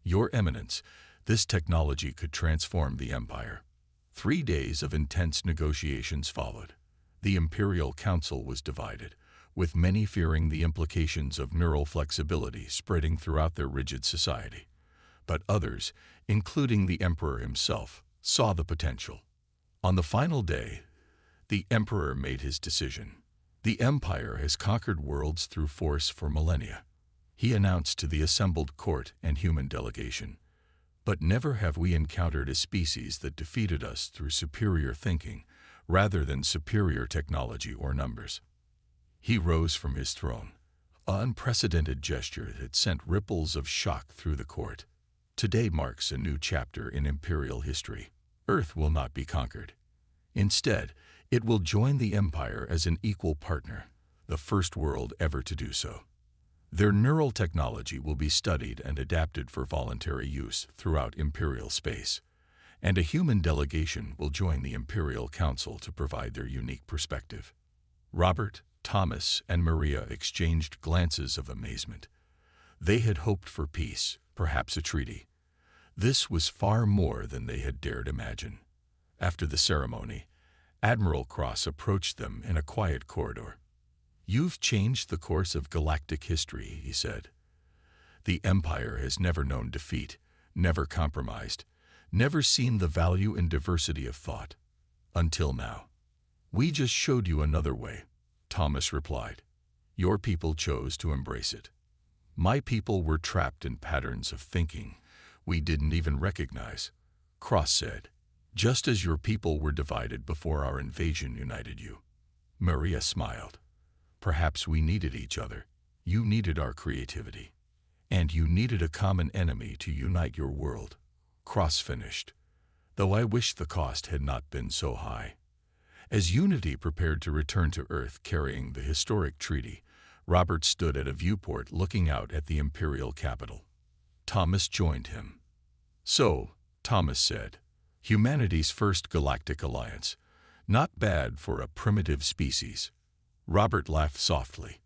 "Your Eminence, this technology could transform the Empire." 3 days of intense negotiations followed. The Imperial Council was divided, with many fearing the implications of neural flexibility spreading throughout their rigid society. But others, including the Emperor himself, saw the potential. On the final day, the Emperor made his decision. "The Empire has conquered worlds through force for millennia," he announced to the assembled court and human delegation. "But never have we encountered a species that defeated us through superior thinking, rather than superior technology or numbers." He rose from his throne, an unprecedented gesture that sent ripples of shock through the court. "Today marks a new chapter in imperial history. Earth will not be conquered. Instead, it will join the Empire as an equal partner, the first world ever to do so. Their neural technology will be studied and adapted for voluntary use throughout imperial space, and a human delegation will join the Imperial Council to provide their unique perspective." Robert, Thomas, and Maria exchanged glances of amazement. They had hoped for peace, perhaps a treaty. This was far more than they had dared imagine. After the ceremony, Admiral Cross approached them in a quiet corridor. "You've changed the course of galactic history," he said. "The Empire has never known defeat, never compromised, never seen the value in diversity of thought. Until now. We just showed you another way," Thomas replied. "Your people chose to embrace it. My people were trapped in patterns of thinking we didn't even recognize," Cross said. "Just as your people were divided before our invasion united you." Maria smiled. "Perhaps we needed each other. You needed our creativity. And you needed a common enemy to unite your world," Cross finished. "Though I wish the cost had not been so high." As Unity prepared to return to Earth carrying the historic treaty, Robert stood at a viewport looking out at the Imperial capital. Thomas joined him. "So," Thomas said, "humanity's first galactic alliance. Not bad for a primitive species." Robert laughed softly.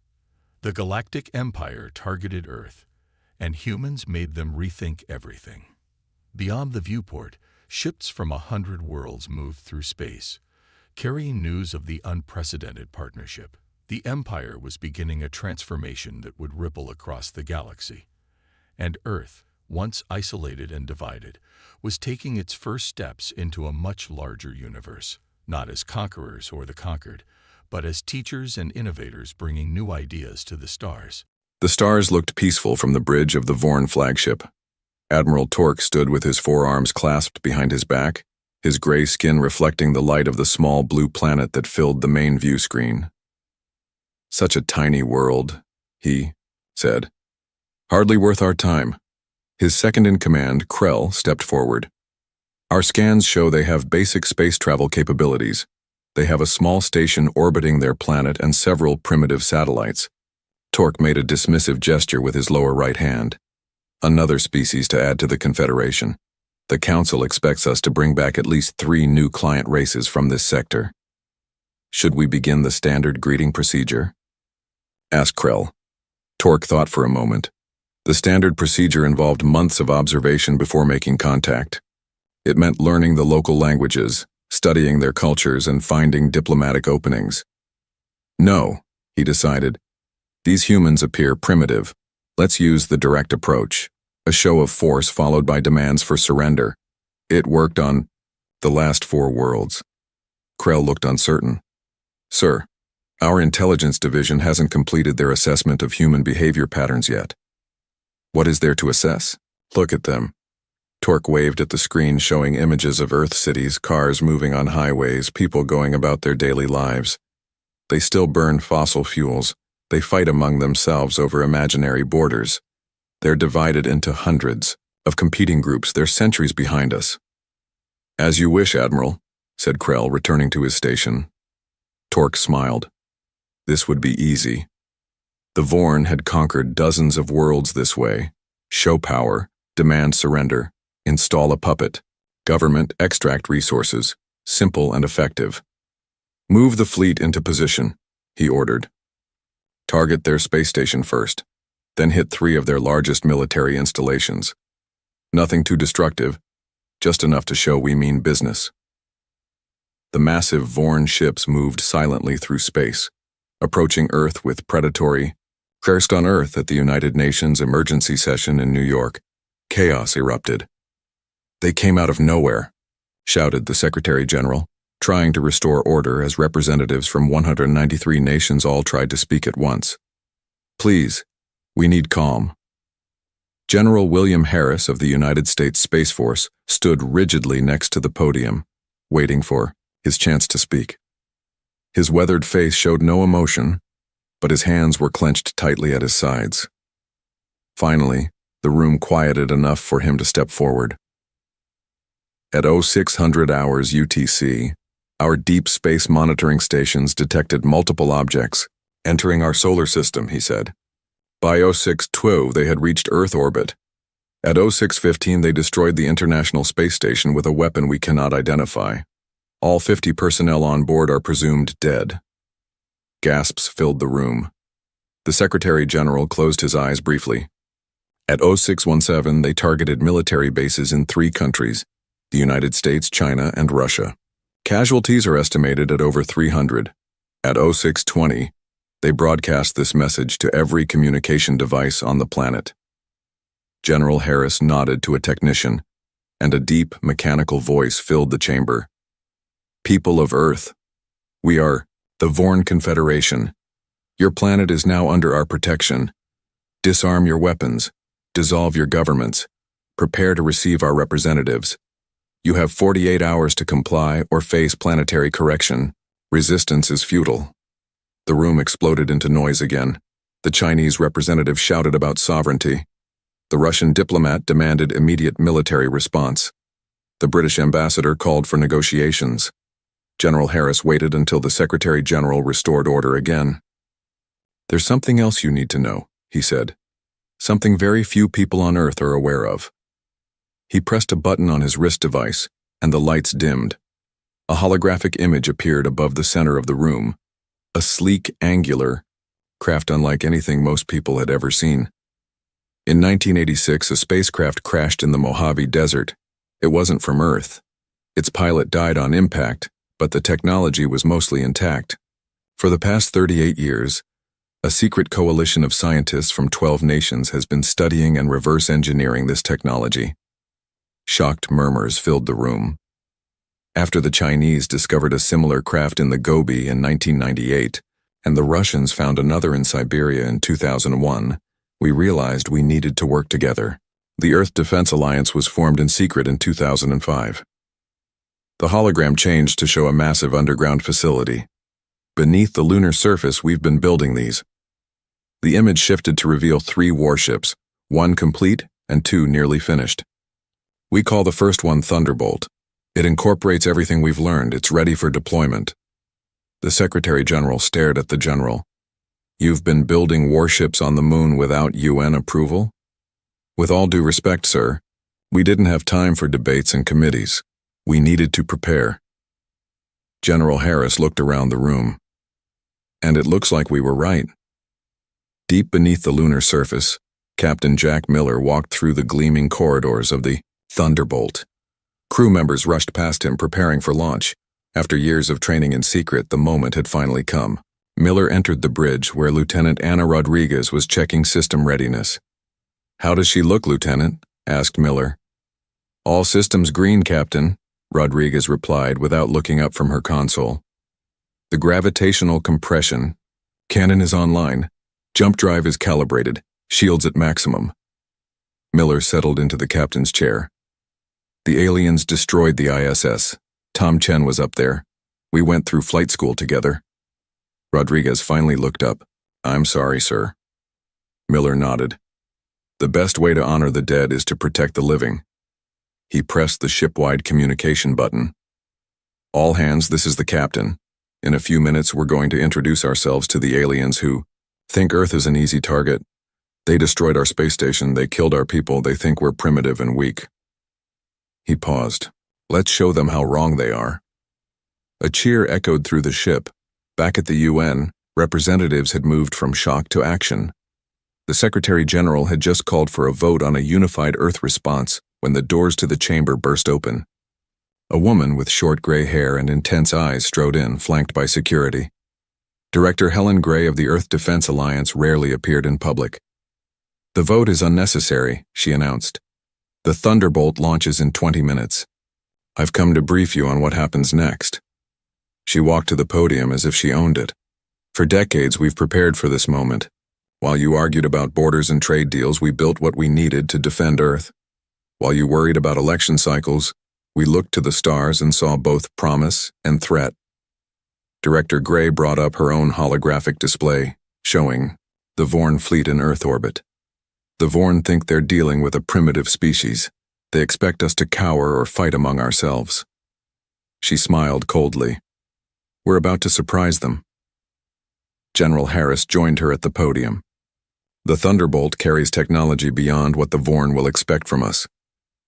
"The Galactic Empire targeted Earth, and humans made them rethink everything." Beyond the viewport, ships from 100 worlds moved through space, carrying news of the unprecedented partnership. The Empire was beginning a transformation that would ripple across the galaxy. And Earth, once isolated and divided, was taking its first steps into a much larger universe, not as conquerors or the conquered, but as teachers and innovators bringing new ideas to the stars. The stars looked peaceful from the bridge of the Vorn flagship. Admiral Torque stood with his forearms clasped behind his back, his gray skin reflecting the light of the small blue planet that filled the main view screen. "Such a tiny world," he said. "Hardly worth our time." His second-in-command, Krell, stepped forward. "Our scans show they have basic space travel capabilities. They have a small station orbiting their planet and several primitive satellites." Torque made a dismissive gesture with his lower right hand. "Another species to add to the Confederation. The Council expects us to bring back at least 3 new client races from this sector." "Should we begin the standard greeting procedure?" asked Krell. Torque thought for a moment. The standard procedure involved months of observation before making contact. It meant learning the local languages, studying their cultures, and finding diplomatic openings. "No," he decided. "These humans appear primitive. Let's use the direct approach. A show of force followed by demands for surrender. It worked on the last 4 worlds." Krell looked uncertain. "Sir, our intelligence division hasn't completed their assessment of human behavior patterns yet." "What is there to assess?" "Look at them." Torque waved at the screen showing images of Earth cities, cars moving on highways, people going about their daily lives. They still burn fossil fuels. They fight among themselves over imaginary borders. They're divided into hundreds of competing groups. They're centuries behind us. "As you wish, Admiral," said Krell, returning to his station. Torque smiled. This would be easy. The Vorn had conquered dozens of worlds this way. Show power, demand surrender, install a puppet, government extract resources, simple and effective. "Move the fleet into position," he ordered. "Target their space station first, then hit 3 of their largest military installations. Nothing too destructive, just enough to show we mean business." The massive Vorn ships moved silently through space, approaching Earth with predatory. First on Earth at the United Nations emergency session in New York, chaos erupted. "They came out of nowhere," shouted the Secretary General, trying to restore order as representatives from 193 nations all tried to speak at once. "Please, we need calm." General William Harris of the United States Space Force stood rigidly next to the podium, waiting for his chance to speak. His weathered face showed no emotion, but his hands were clenched tightly at his sides. Finally, the room quieted enough for him to step forward. At 0600 hours UTC, our deep space monitoring stations detected multiple objects entering our solar system, he said. By 0612, they had reached Earth orbit. At 0615, they destroyed the International Space Station with a weapon we cannot identify. All 50 personnel on board are presumed dead. Gasps filled the room. The Secretary General closed his eyes briefly. At 0617, they targeted military bases in 3 countries, the United States, China, and Russia. Casualties are estimated at over 300. At 0620, they broadcast this message to every communication device on the planet. General Harris nodded to a technician, and a deep, mechanical voice filled the chamber. "People of Earth, we are the Vorn Confederation. Your planet is now under our protection. Disarm your weapons. Dissolve your governments. Prepare to receive our representatives. You have 48 hours to comply or face planetary correction. Resistance is futile." The room exploded into noise again. The Chinese representative shouted about sovereignty. The Russian diplomat demanded immediate military response. The British ambassador called for negotiations. General Harris waited until the Secretary General restored order again. "There's something else you need to know," he said. "Something very few people on Earth are aware of." He pressed a button on his wrist device, and the lights dimmed. A holographic image appeared above the center of the room. A sleek, angular craft unlike anything most people had ever seen. In 1986, a spacecraft crashed in the Mojave Desert. It wasn't from Earth. Its pilot died on impact, but the technology was mostly intact. For the past 38 years, a secret coalition of scientists from 12 nations has been studying and reverse engineering this technology. Shocked murmurs filled the room. After the Chinese discovered a similar craft in the Gobi in 1998, and the Russians found another in Siberia in 2001, we realized we needed to work together. The Earth Defense Alliance was formed in secret in 2005. The hologram changed to show a massive underground facility. Beneath the lunar surface, we've been building these. The image shifted to reveal 3 warships, 1 complete and 2 nearly finished. We call the first one Thunderbolt. It incorporates everything we've learned. It's ready for deployment. The Secretary General stared at the General. You've been building warships on the moon without UN approval? With all due respect, sir, we didn't have time for debates and committees. We needed to prepare. General Harris looked around the room. And it looks like we were right. Deep beneath the lunar surface, Captain Jack Miller walked through the gleaming corridors of the Thunderbolt. Crew members rushed past him preparing for launch. After years of training in secret, the moment had finally come. Miller entered the bridge where Lieutenant Anna Rodriguez was checking system readiness. "How does she look, Lieutenant?" asked Miller. "All systems green, Captain," Rodriguez replied without looking up from her console. "The gravitational compression cannon is online. Jump drive is calibrated. Shields at maximum." Miller settled into the captain's chair. "The aliens destroyed the ISS. Tom Chen was up there. We went through flight school together." Rodriguez finally looked up. "I'm sorry, sir." Miller nodded. "The best way to honor the dead is to protect the living." He pressed the ship-wide communication button. "All hands, this is the captain. In a few minutes, we're going to introduce ourselves to the aliens who think Earth is an easy target. They destroyed our space station, they killed our people, they think we're primitive and weak." He paused. "Let's show them how wrong they are." A cheer echoed through the ship. Back at the UN, representatives had moved from shock to action. The Secretary General had just called for a vote on a unified Earth response when the doors to the chamber burst open. A woman with short gray hair and intense eyes strode in, flanked by security. Director Helen Gray of the Earth Defense Alliance rarely appeared in public. "The vote is unnecessary," she announced. "The Thunderbolt launches in 20 minutes. I've come to brief you on what happens next." She walked to the podium as if she owned it. "For decades, we've prepared for this moment. While you argued about borders and trade deals, we built what we needed to defend Earth. While you worried about election cycles, we looked to the stars and saw both promise and threat." Director Gray brought up her own holographic display, showing the Vorn fleet in Earth orbit. "The Vorn think they're dealing with a primitive species. They expect us to cower or fight among ourselves." She smiled coldly. "We're about to surprise them." General Harris joined her at the podium. "The Thunderbolt carries technology beyond what the Vorn will expect from us.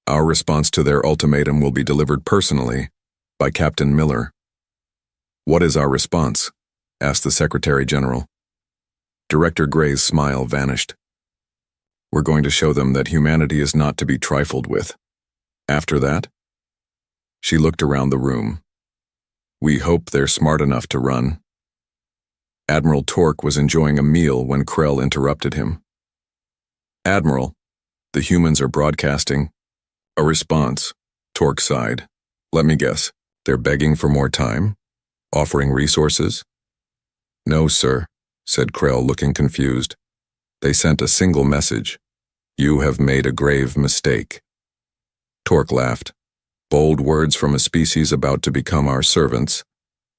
Our response to their ultimatum will be delivered personally by Captain Miller." "What is our response?" asked the Secretary General. Director Gray's smile vanished. "We're going to show them that humanity is not to be trifled with. After that?" She looked around the room. "We hope they're smart enough to run." Admiral Torque was enjoying a meal when Krell interrupted him. "Admiral, the humans are broadcasting a response." Torque sighed. "Let me guess, they're begging for more time? Offering resources?" "No, sir," said Krell, looking confused. "They sent a single message. You have made a grave mistake." Torque laughed. "Bold words from a species about to become our servants.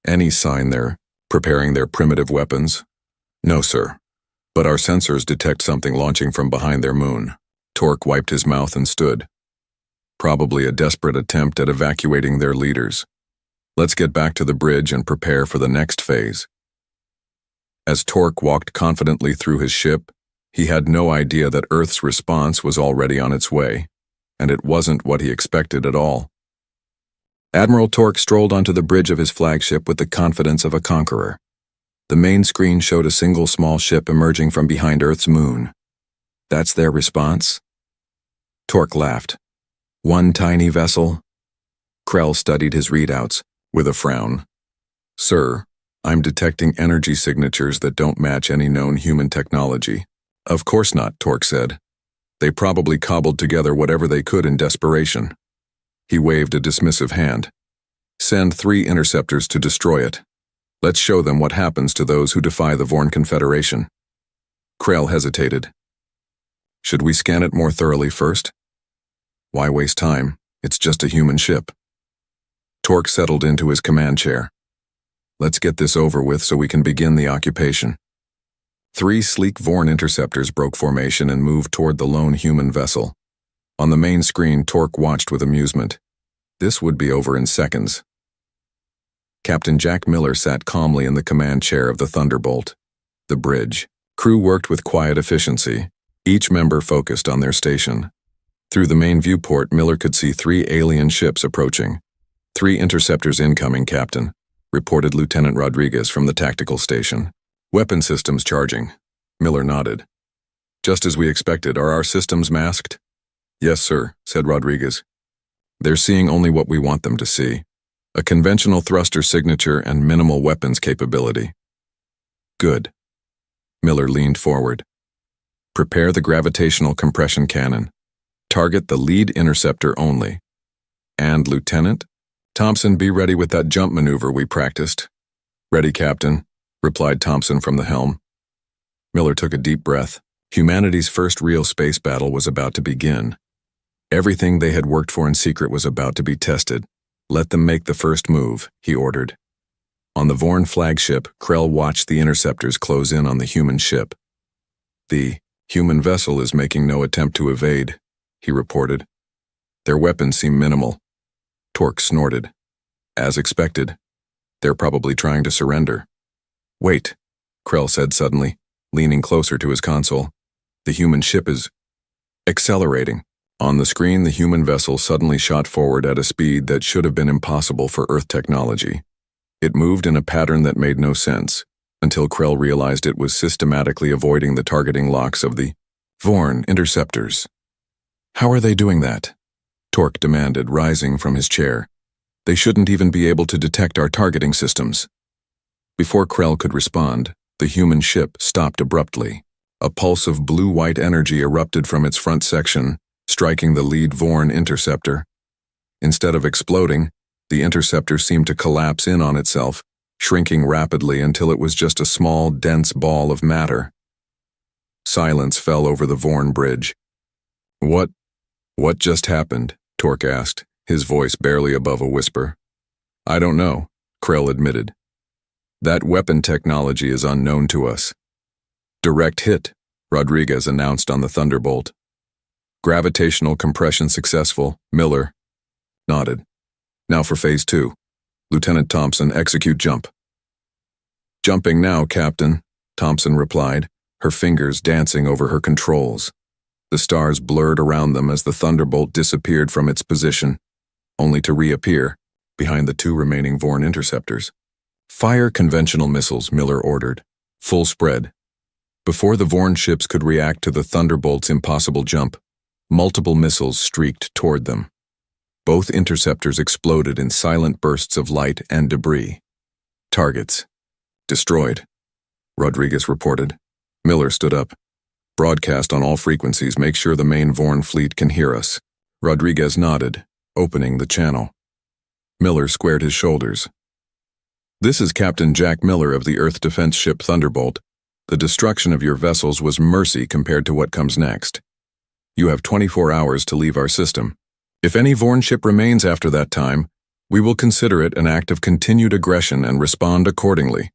Any sign they're preparing their primitive weapons?" "No, sir. But our sensors detect something launching from behind their moon." Torque wiped his mouth and stood. "Probably a desperate attempt at evacuating their leaders. Let's get back to the bridge and prepare for the next phase." As Torque walked confidently through his ship, he had no idea that Earth's response was already on its way, and it wasn't what he expected at all. Admiral Torque strolled onto the bridge of his flagship with the confidence of a conqueror. The main screen showed a single small ship emerging from behind Earth's moon. "That's their response?" Torque laughed. "One tiny vessel?" Krell studied his readouts, with a frown. "Sir, I'm detecting energy signatures that don't match any known human technology." "Of course not," Torque said. "They probably cobbled together whatever they could in desperation." He waved a dismissive hand. "Send 3 interceptors to destroy it. Let's show them what happens to those who defy the Vorn Confederation." Krell hesitated. "Should we scan it more thoroughly first?" "Why waste time? It's just a human ship." Torque settled into his command chair. Let's get this over with so we can begin the occupation. 3 sleek Vorn interceptors broke formation and moved toward the lone human vessel. On the main screen, Torque watched with amusement. This would be over in seconds. Captain Jack Miller sat calmly in the command chair of the Thunderbolt. The bridge. Crew worked with quiet efficiency, each member focused on their station. Through the main viewport, Miller could see 3 alien ships approaching. 3 interceptors incoming, Captain, reported Lieutenant Rodriguez from the tactical station. Weapon systems charging. Miller nodded. Just as we expected, are our systems masked? Yes, sir, said Rodriguez. They're seeing only what we want them to see. A conventional thruster signature and minimal weapons capability. Good. Miller leaned forward. Prepare the gravitational compression cannon. Target the lead interceptor only. And, Lieutenant? Thompson, be ready with that jump maneuver we practiced. Ready, Captain, replied Thompson from the helm. Miller took a deep breath. Humanity's first real space battle was about to begin. Everything they had worked for in secret was about to be tested. Let them make the first move, he ordered. On the Vorn flagship, Krell watched the interceptors close in on the human ship. The human vessel is making no attempt to evade, he reported. Their weapons seem minimal. Torque snorted. As expected. They're probably trying to surrender. Wait, Krell said suddenly, leaning closer to his console. The human ship is accelerating. On the screen, the human vessel suddenly shot forward at a speed that should have been impossible for Earth technology. It moved in a pattern that made no sense, until Krell realized it was systematically avoiding the targeting locks of the Vorn interceptors. How are they doing that? Torque demanded, rising from his chair. They shouldn't even be able to detect our targeting systems. Before Krell could respond, the human ship stopped abruptly. A pulse of blue-white energy erupted from its front section, striking the lead Vorn interceptor. Instead of exploding, the interceptor seemed to collapse in on itself, shrinking rapidly until it was just a small, dense ball of matter. Silence fell over the Vorn bridge. What just happened? Torque asked, his voice barely above a whisper. I don't know, Krell admitted. That weapon technology is unknown to us. Direct hit, Rodriguez announced on the Thunderbolt. Gravitational compression successful, Miller nodded. Now for Phase 2. Lieutenant Thompson, execute jump. Jumping now, Captain, Thompson replied, her fingers dancing over her controls. The stars blurred around them as the Thunderbolt disappeared from its position, only to reappear behind the 2 remaining Vorn interceptors. Fire conventional missiles, Miller ordered. Full spread. Before the Vorn ships could react to the Thunderbolt's impossible jump, multiple missiles streaked toward them. Both interceptors exploded in silent bursts of light and debris. Targets. Destroyed, Rodriguez reported. Miller stood up. Broadcast on all frequencies, make sure the main Vorn fleet can hear us. Rodriguez nodded, opening the channel. Miller squared his shoulders. This is Captain Jack Miller of the Earth defense ship Thunderbolt. The destruction of your vessels was mercy compared to what comes next. You have 24 hours to leave our system. If any Vorn ship remains after that time, we will consider it an act of continued aggression and respond accordingly.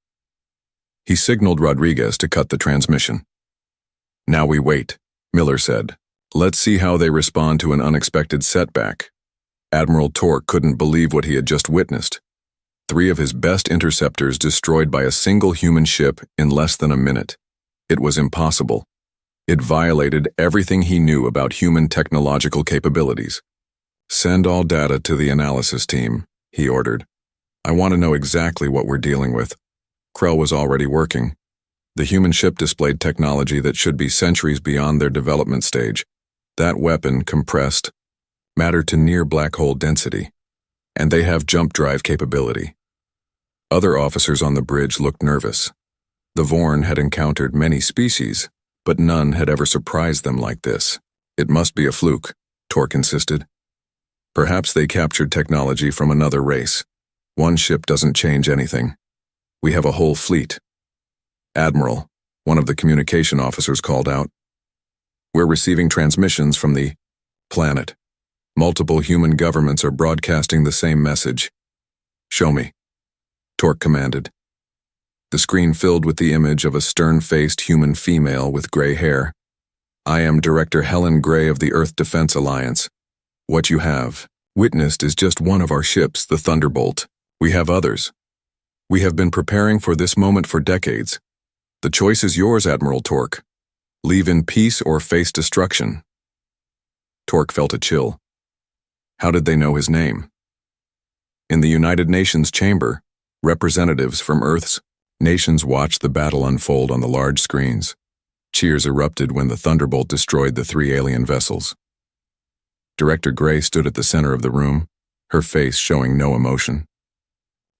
He signaled Rodriguez to cut the transmission. Now we wait, Miller said. Let's see how they respond to an unexpected setback. Admiral Torque couldn't believe what he had just witnessed. 3 of his best interceptors destroyed by a single human ship in less than a minute. It was impossible. It violated everything he knew about human technological capabilities. Send all data to the analysis team, he ordered. I want to know exactly what we're dealing with. Krell was already working. The human ship displayed technology that should be centuries beyond their development stage. That weapon compressed matter to near black hole density, and they have jump drive capability. Other officers on the bridge looked nervous. The Vorn had encountered many species, but none had ever surprised them like this. It must be a fluke, Torque insisted. Perhaps they captured technology from another race. One ship doesn't change anything. We have a whole fleet. Admiral, one of the communication officers called out. We're receiving transmissions from the planet. Multiple human governments are broadcasting the same message. Show me, Torque commanded. The screen filled with the image of a stern-faced human female with gray hair. I am Director Helen Gray of the Earth Defense Alliance. What you have witnessed is just one of our ships, the Thunderbolt. We have others. We have been preparing for this moment for decades. The choice is yours, Admiral Torque. Leave in peace or face destruction. Torque felt a chill. How did they know his name? In the United Nations chamber, representatives from Earth's nations watched the battle unfold on the large screens. Cheers erupted when the Thunderbolt destroyed the 3 alien vessels. Director Gray stood at the center of the room, her face showing no emotion.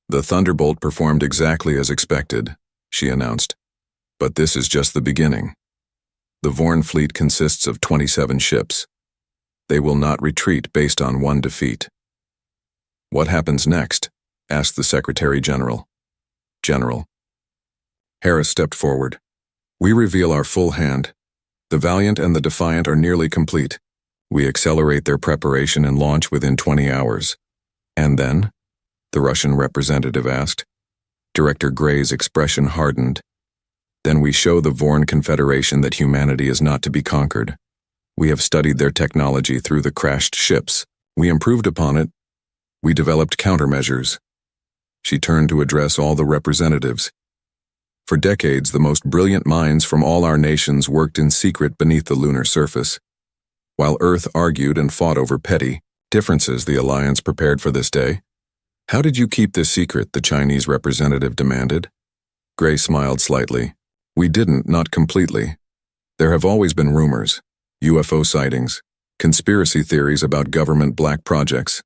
The Thunderbolt performed exactly as expected, she announced. But this is just the beginning. The Vorn fleet consists of 27 ships. They will not retreat based on one defeat. What happens next? Asked the Secretary General. General. Harris stepped forward. We reveal our full hand. The Valiant and the Defiant are nearly complete. We accelerate their preparation and launch within 20 hours. And then? The Russian representative asked. Director Gray's expression hardened. Then we show the Vorn Confederation that humanity is not to be conquered. We have studied their technology through the crashed ships. We improved upon it. We developed countermeasures. She turned to address all the representatives. For decades, the most brilliant minds from all our nations worked in secret beneath the lunar surface. While Earth argued and fought over petty differences, the Alliance prepared for this day. How did you keep this secret? The Chinese representative demanded. Gray smiled slightly. We didn't, not completely. There have always been rumors, UFO sightings, conspiracy theories about government black projects.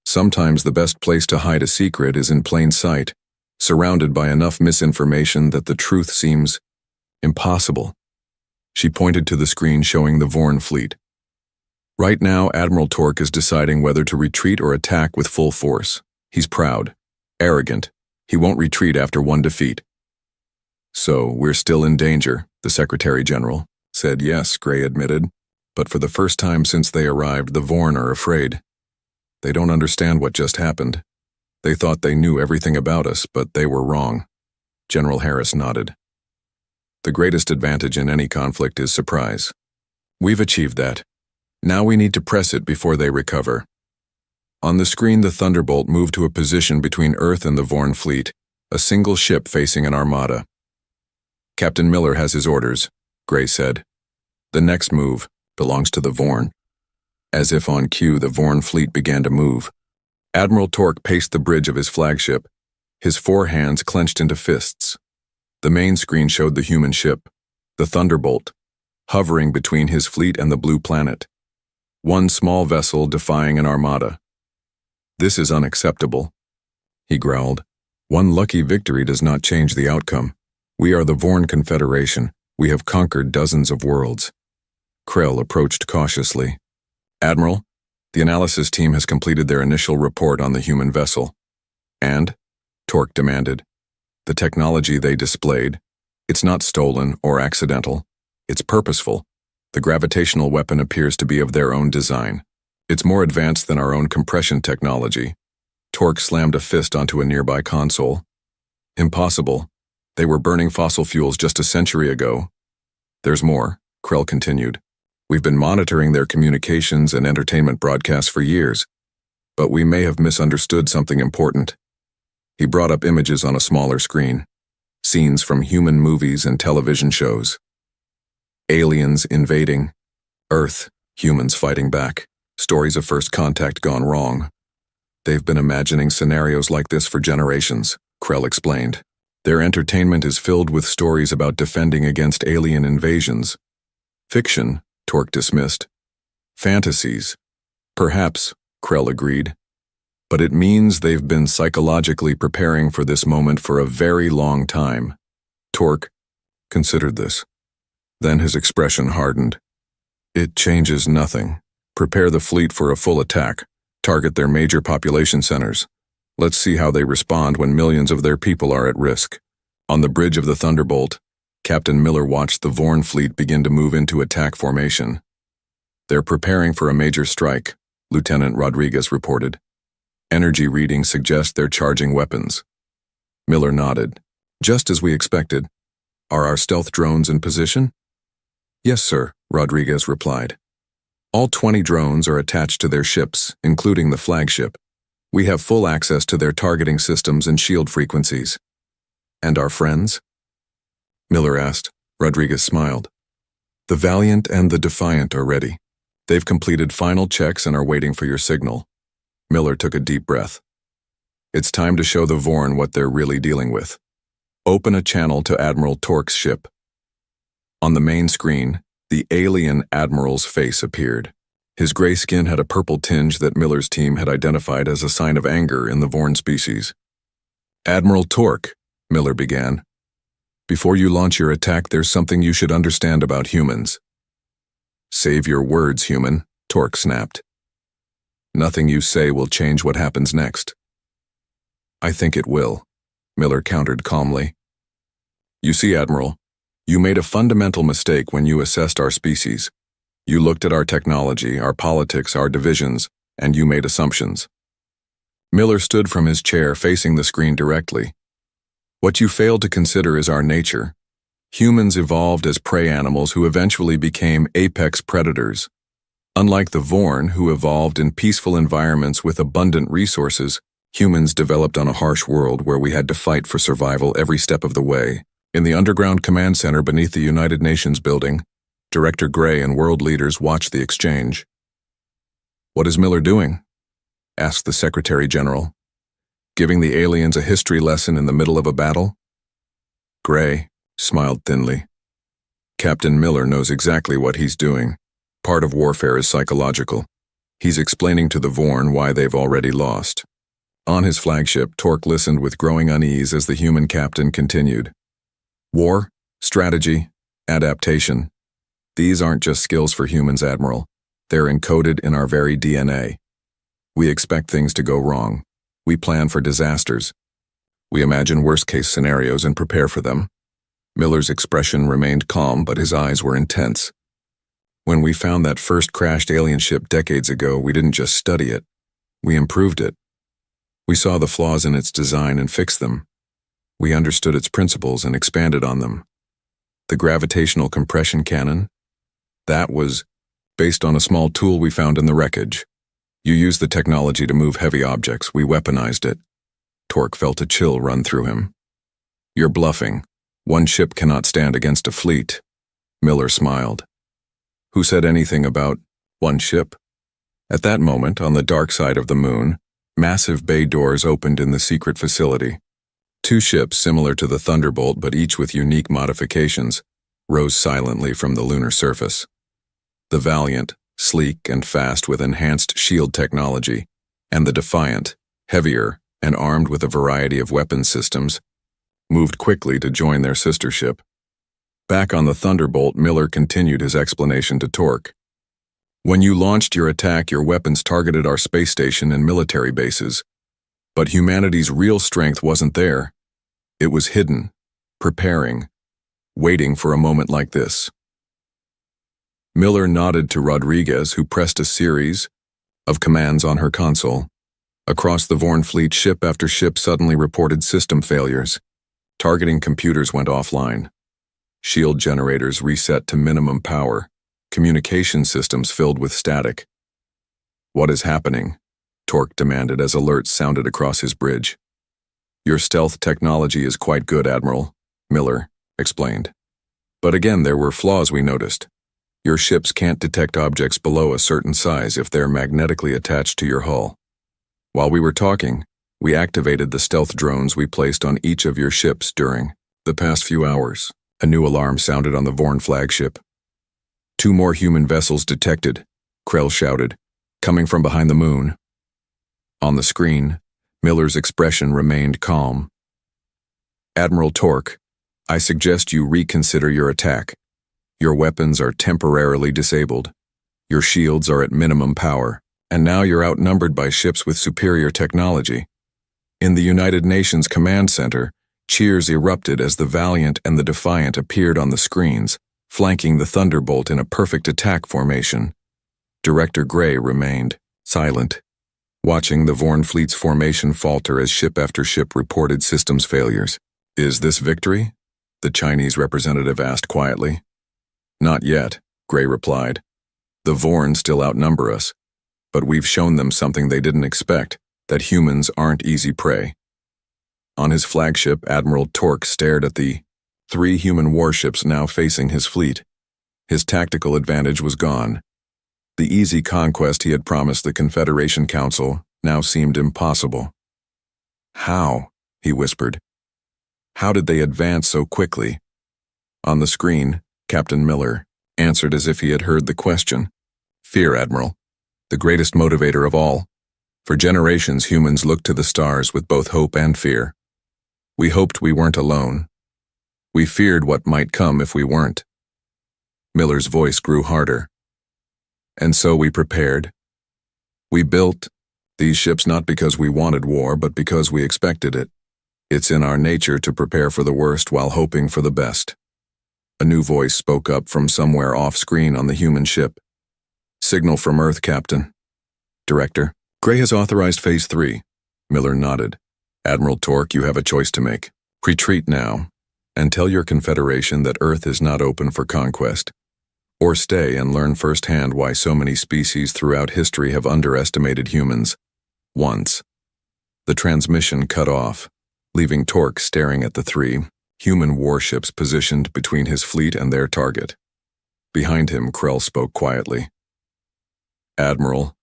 Sometimes the best place to hide a secret is in plain sight, surrounded by enough misinformation that the truth seems impossible. She pointed to the screen showing the Vorn fleet. Right now, Admiral Torque is deciding whether to retreat or attack with full force. He's proud, arrogant. He won't retreat after one defeat. So, we're still in danger, the Secretary General said. Yes, Gray admitted. But for the first time since they arrived, the Vorn are afraid. They don't understand what just happened. They thought they knew everything about us, but they were wrong. General Harris nodded. The greatest advantage in any conflict is surprise. We've achieved that. Now we need to press it before they recover. On the screen, the Thunderbolt moved to a position between Earth and the Vorn fleet, a single ship facing an armada. Captain Miller has his orders, Gray said. The next move belongs to the Vorn. As if on cue, the Vorn fleet began to move. Admiral Torque paced the bridge of his flagship, his 4 hands clenched into fists. The main screen showed the human ship, the Thunderbolt, hovering between his fleet and the blue planet. One small vessel defying an armada. This is unacceptable, he growled. One lucky victory does not change the outcome. We are the Vorn Confederation. We have conquered dozens of worlds. Krell approached cautiously. Admiral, the analysis team has completed their initial report on the human vessel. And? Torque demanded. The technology they displayed. It's not stolen or accidental. It's purposeful. The gravitational weapon appears to be of their own design. It's more advanced than our own compression technology. Torque slammed a fist onto a nearby console. Impossible. They were burning fossil fuels just a century ago. There's more, Krell continued. We've been monitoring their communications and entertainment broadcasts for years, but we may have misunderstood something important. He brought up images on a smaller screen, scenes from human movies and television shows. Aliens invading Earth, humans fighting back, stories of first contact gone wrong. They've been imagining scenarios like this for generations, Krell explained. Their entertainment is filled with stories about defending against alien invasions. Fiction, Torque dismissed. Fantasies. Perhaps, Krell agreed. But it means they've been psychologically preparing for this moment for a very long time. Torque considered this. Then his expression hardened. It changes nothing. Prepare the fleet for a full attack. Target their major population centers. Let's see how they respond when millions of their people are at risk. On the bridge of the Thunderbolt, Captain Miller watched the Vorn fleet begin to move into attack formation. They're preparing for a major strike, Lieutenant Rodriguez reported. Energy readings suggest they're charging weapons. Miller nodded. Just as we expected. Are our stealth drones in position? Yes, sir, Rodriguez replied. All 20 drones are attached to their ships, including the flagship. We have full access to their targeting systems and shield frequencies. And our friends? Miller asked. Rodriguez smiled. The Valiant and the Defiant are ready. They've completed final checks and are waiting for your signal. Miller took a deep breath. It's time to show the Vorn what they're really dealing with. Open a channel to Admiral Torque's ship. On the main screen, the alien Admiral's face appeared. His gray skin had a purple tinge that Miller's team had identified as a sign of anger in the Vorn species. Admiral Torque, Miller began. Before you launch your attack, there's something you should understand about humans. Save your words, human, Torque snapped. Nothing you say will change what happens next. I think it will, Miller countered calmly. You see, Admiral, you made a fundamental mistake when you assessed our species. You looked at our technology, our politics, our divisions, and you made assumptions. Miller stood from his chair facing the screen directly. What you failed to consider is our nature. Humans evolved as prey animals who eventually became apex predators. Unlike the Vorn, who evolved in peaceful environments with abundant resources, humans developed on a harsh world where we had to fight for survival every step of the way. In the underground command center beneath the United Nations building, Director Gray and world leaders watched the exchange. What is Miller doing? Asked the Secretary General. Giving the aliens a history lesson in the middle of a battle? Gray smiled thinly. Captain Miller knows exactly what he's doing. Part of warfare is psychological. He's explaining to the Vorn why they've already lost. On his flagship, Torque listened with growing unease as the human captain continued. War, strategy, adaptation. These aren't just skills for humans, Admiral. They're encoded in our very DNA. We expect things to go wrong. We plan for disasters. We imagine worst-case scenarios and prepare for them. Miller's expression remained calm, but his eyes were intense. When we found that first crashed alien ship decades ago, we didn't just study it. We improved it. We saw the flaws in its design and fixed them. We understood its principles and expanded on them. The gravitational compression cannon? That was based on a small tool we found in the wreckage. You used the technology to move heavy objects. We weaponized it. Torque felt a chill run through him. You're bluffing. One ship cannot stand against a fleet. Miller smiled. Who said anything about one ship? At that moment, on the dark side of the moon, massive bay doors opened in the secret facility. Two ships, similar to the Thunderbolt but each with unique modifications, rose silently from the lunar surface. The Valiant, sleek and fast with enhanced shield technology, and the Defiant, heavier and armed with a variety of weapons systems, moved quickly to join their sister ship. Back on the Thunderbolt, Miller continued his explanation to Torque. When you launched your attack, your weapons targeted our space station and military bases. But humanity's real strength wasn't there. It was hidden, preparing, waiting for a moment like this. Miller nodded to Rodriguez, who pressed a series of commands on her console. Across the Vorn fleet, ship after ship suddenly reported system failures. Targeting computers went offline. Shield generators reset to minimum power. Communication systems filled with static. What is happening? Torque demanded as alerts sounded across his bridge. Your stealth technology is quite good, Admiral, Miller explained. But again, there were flaws we noticed. Your ships can't detect objects below a certain size if they're magnetically attached to your hull. While we were talking, we activated the stealth drones we placed on each of your ships during the past few hours. A new alarm sounded on the Vorn flagship. 2 more human vessels detected, Krell shouted, coming from behind the moon. On the screen, Miller's expression remained calm. Admiral Torque, I suggest you reconsider your attack. Your weapons are temporarily disabled. Your shields are at minimum power, and now you're outnumbered by ships with superior technology. In the United Nations Command Center, cheers erupted as the Valiant and the Defiant appeared on the screens, flanking the Thunderbolt in a perfect attack formation. Director Gray remained silent, watching the Vorn fleet's formation falter as ship after ship reported systems failures. "Is this victory?" the Chinese representative asked quietly. "Not yet," Gray replied. "The Vorn still outnumber us, but we've shown them something they didn't expect, that humans aren't easy prey." On his flagship, Admiral Torque stared at the 3 human warships now facing his fleet. His tactical advantage was gone. The easy conquest he had promised the Confederation Council now seemed impossible. "How?" he whispered. "How did they advance so quickly?" On the screen, Captain Miller answered as if he had heard the question. "Fear, Admiral, the greatest motivator of all. For generations, humans looked to the stars with both hope and fear. We hoped we weren't alone. We feared what might come if we weren't." Miller's voice grew harder. "And so we prepared. We built these ships not because we wanted war, but because we expected it. It's in our nature to prepare for the worst while hoping for the best." A new voice spoke up from somewhere off-screen on the human ship. "Signal from Earth, Captain." "Director, Gray has authorized Phase 3. Miller nodded. "Admiral Torque, you have a choice to make. Retreat now, and tell your Confederation that Earth is not open for conquest. Or stay and learn firsthand why so many species throughout history have underestimated humans. Once." The transmission cut off, leaving Torque staring at the 3 human warships positioned between his fleet and their target. Behind him, Krell spoke quietly. "Admiral,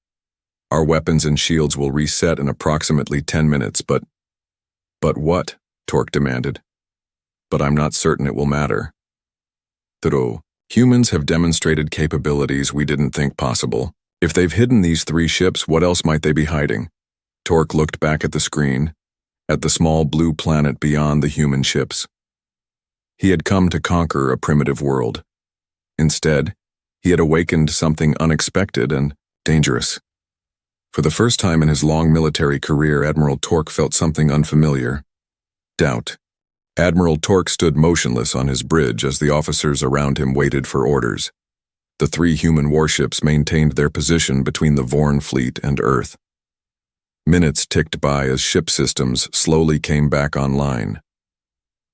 our weapons and shields will reset in approximately 10 minutes, but what?" Torque demanded. "But I'm not certain it will matter. Though humans have demonstrated capabilities we didn't think possible. If they've hidden these 3 ships, what else might they be hiding?" Torque looked back at the screen, at the small blue planet beyond the human ships. He had come to conquer a primitive world. Instead, he had awakened something unexpected and dangerous. For the first time in his long military career, Admiral Torque felt something unfamiliar. Doubt. Admiral Torque stood motionless on his bridge as the officers around him waited for orders. The 3 human warships maintained their position between the Vorn fleet and Earth. Minutes ticked by as ship systems slowly came back online.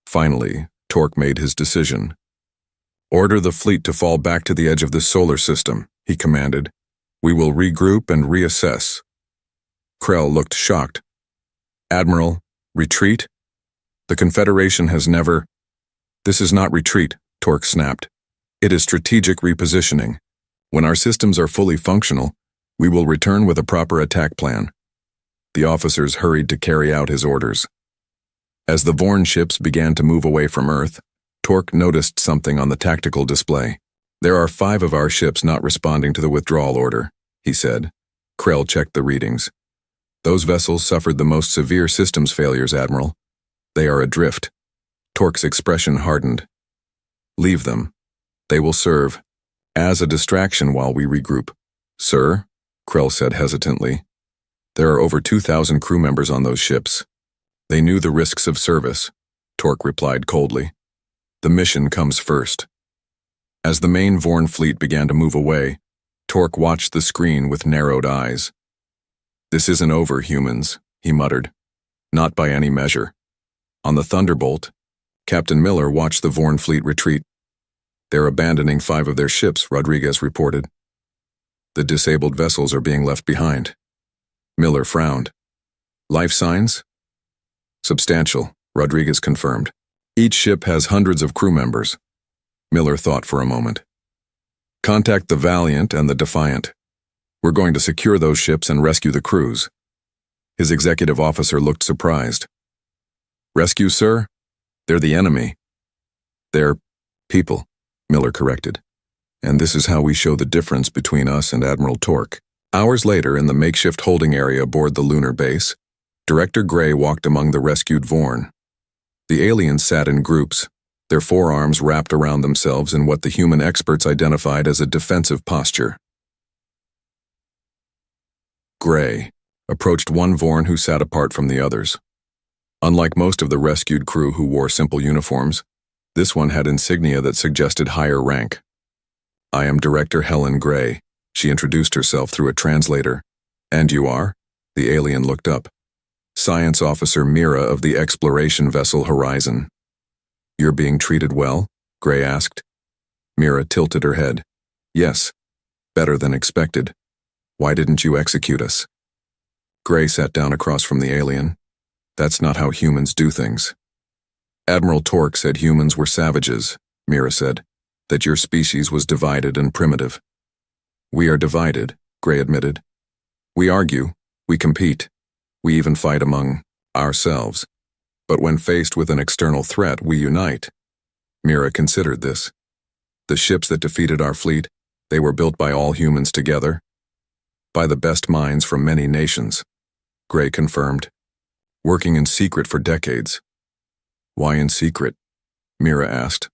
Finally, Torque made his decision. "Order the fleet to fall back to the edge of the solar system," he commanded. "We will regroup and reassess." Krell looked shocked. "Admiral, retreat? The Confederation has never—" "This is not retreat," Torque snapped. "It is strategic repositioning. When our systems are fully functional, we will return with a proper attack plan." The officers hurried to carry out his orders. As the Vorn ships began to move away from Earth, Torque noticed something on the tactical display. "There are 5 of our ships not responding to the withdrawal order," he said. Krell checked the readings. "Those vessels suffered the most severe systems failures, Admiral. They are adrift." Torque's expression hardened. "Leave them. They will serve as a distraction while we regroup." "Sir," Krell said hesitantly, "there are over 2,000 crew members on those ships. They knew the risks of service," Torque replied coldly. "The mission comes first." As the main Vorn fleet began to move away, Torque watched the screen with narrowed eyes. "This isn't over, humans," he muttered. "Not by any measure." On the Thunderbolt, Captain Miller watched the Vorn fleet retreat. "They're abandoning 5 of their ships," Rodriguez reported. "The disabled vessels are being left behind." Miller frowned. "Life signs?" "Substantial," Rodriguez confirmed. "Each ship has hundreds of crew members." Miller thought for a moment. "Contact the Valiant and the Defiant. We're going to secure those ships and rescue the crews." His executive officer looked surprised. "Rescue, sir? They're the enemy." "They're people," Miller corrected. "And this is how we show the difference between us and Admiral Torque." Hours later, in the makeshift holding area aboard the lunar base, Director Gray walked among the rescued Vorn. The aliens sat in groups, their forearms wrapped around themselves in what the human experts identified as a defensive posture. Gray approached one Vorn who sat apart from the others. Unlike most of the rescued crew who wore simple uniforms, this one had insignia that suggested higher rank. "I am Director Helen Gray," she introduced herself through a translator. "And you are?" The alien looked up. Science Officer Mira of the exploration vessel Horizon. You're being treated well? Gray asked. Mira tilted her head. Yes. Better than expected. Why didn't you execute us? Gray sat down across from the alien. That's not how humans do things. Admiral Torque said humans were savages, Mira said, that your species was divided and primitive. We are divided, Gray admitted. We argue, we compete, we even fight among ourselves. But when faced with an external threat, we unite. Mira considered this. The ships that defeated our fleet, they were built by all humans together, by the best minds from many nations, Gray confirmed, working in secret for decades. Why in secret? Mira asked.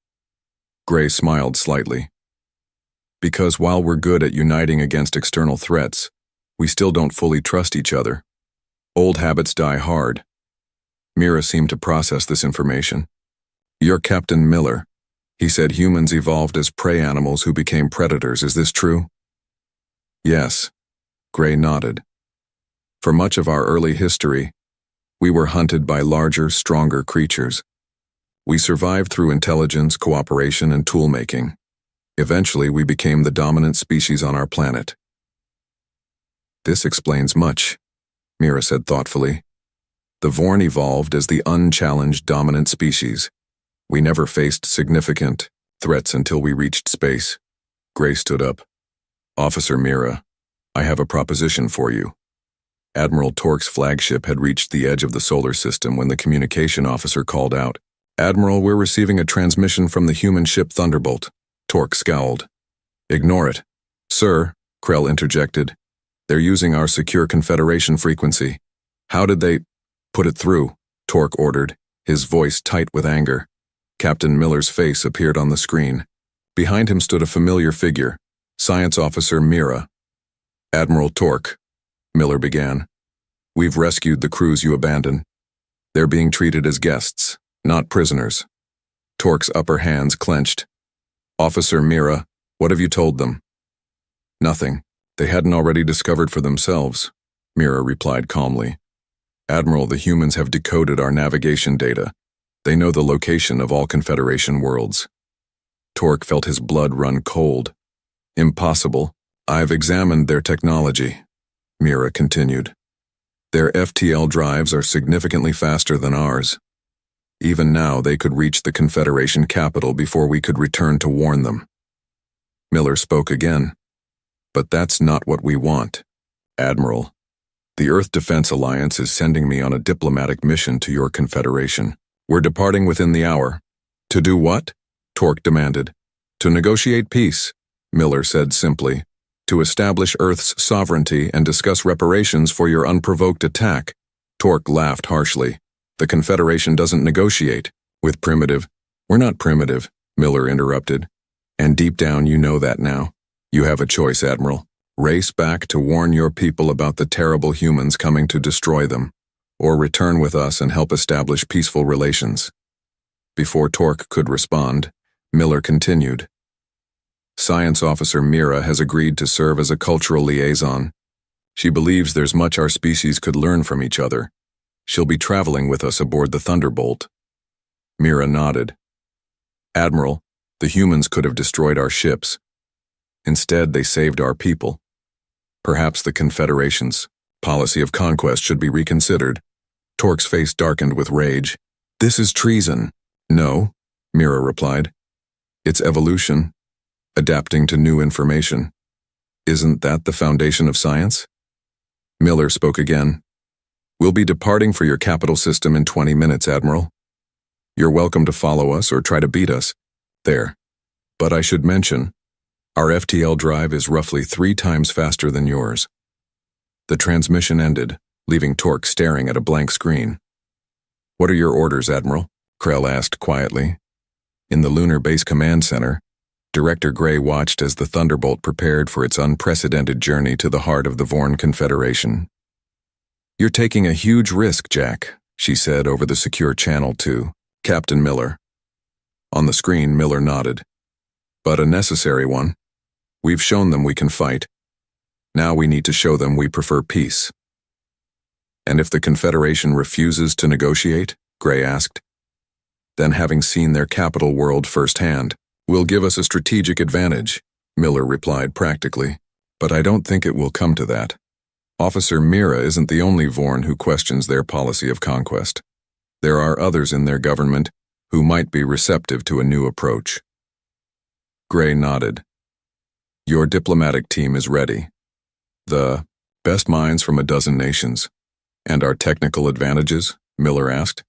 Gray smiled slightly. Because while we're good at uniting against external threats, we still don't fully trust each other. Old habits die hard. Mira seemed to process this information. You're Captain Miller. He said humans evolved as prey animals who became predators. Is this true? Yes. Gray nodded. For much of our early history, we were hunted by larger, stronger creatures. We survived through intelligence, cooperation, and tool-making. Eventually, we became the dominant species on our planet. This explains much, Mira said thoughtfully. The Vorn evolved as the unchallenged dominant species. We never faced significant threats until we reached space. Gray stood up. Officer Mira, I have a proposition for you. Admiral Torque's flagship had reached the edge of the solar system when the communication officer called out, Admiral, we're receiving a transmission from the human ship Thunderbolt. Torque scowled. Ignore it. Sir, Krell interjected. They're using our secure Confederation frequency. How did they put it through? Torque ordered, his voice tight with anger. Captain Miller's face appeared on the screen. Behind him stood a familiar figure, Science Officer Mira. Admiral Torque, Miller began. We've rescued the crews you abandoned. They're being treated as guests, not prisoners. Torque's upper hands clenched. Officer Mira, what have you told them? Nothing. They hadn't already discovered for themselves, Mira replied calmly. Admiral, the humans have decoded our navigation data. They know the location of all Confederation worlds. Torque felt his blood run cold. Impossible. I've examined their technology, Mira continued. Their FTL drives are significantly faster than ours. Even now, they could reach the Confederation capital before we could return to warn them. Miller spoke again. But that's not what we want. Admiral, the Earth Defense Alliance is sending me on a diplomatic mission to your Confederation. We're departing within the hour. To do what? Torque demanded. To negotiate peace, Miller said simply. To establish Earth's sovereignty and discuss reparations for your unprovoked attack. Torque laughed harshly. The Confederation doesn't negotiate with primitive. We're not primitive, Miller interrupted. And deep down you know that now. You have a choice, Admiral. Race back to warn your people about the terrible humans coming to destroy them, or return with us and help establish peaceful relations. Before Torque could respond, Miller continued. Science Officer Mira has agreed to serve as a cultural liaison. She believes there's much our species could learn from each other. She'll be traveling with us aboard the Thunderbolt. Mira nodded. Admiral, the humans could have destroyed our ships. Instead, they saved our people. Perhaps the Confederation's policy of conquest should be reconsidered. Torque's face darkened with rage. This is treason. No, Mira replied. It's evolution. Adapting to new information. Isn't that the foundation of science? Miller spoke again. We'll be departing for your capital system in 20 minutes, Admiral. You're welcome to follow us or try to beat us. There. But I should mention, our FTL drive is roughly 3 times faster than yours. The transmission ended, leaving Torque staring at a blank screen. What are your orders, Admiral? Krell asked quietly. In the Lunar Base Command Center, Director Gray watched as the Thunderbolt prepared for its unprecedented journey to the heart of the Vorn Confederation. You're taking a huge risk, Jack, she said over the secure channel to Captain Miller. On the screen, Miller nodded. But a necessary one. We've shown them we can fight. Now we need to show them we prefer peace. And if the Confederation refuses to negotiate? Gray asked. Then, having seen their capital world firsthand, will give us a strategic advantage, Miller replied practically. But I don't think it will come to that. Officer Mira isn't the only Vorn who questions their policy of conquest. There are others in their government who might be receptive to a new approach. Gray nodded. Your diplomatic team is ready. The best minds from a dozen nations. And our technical advantages? Miller asked.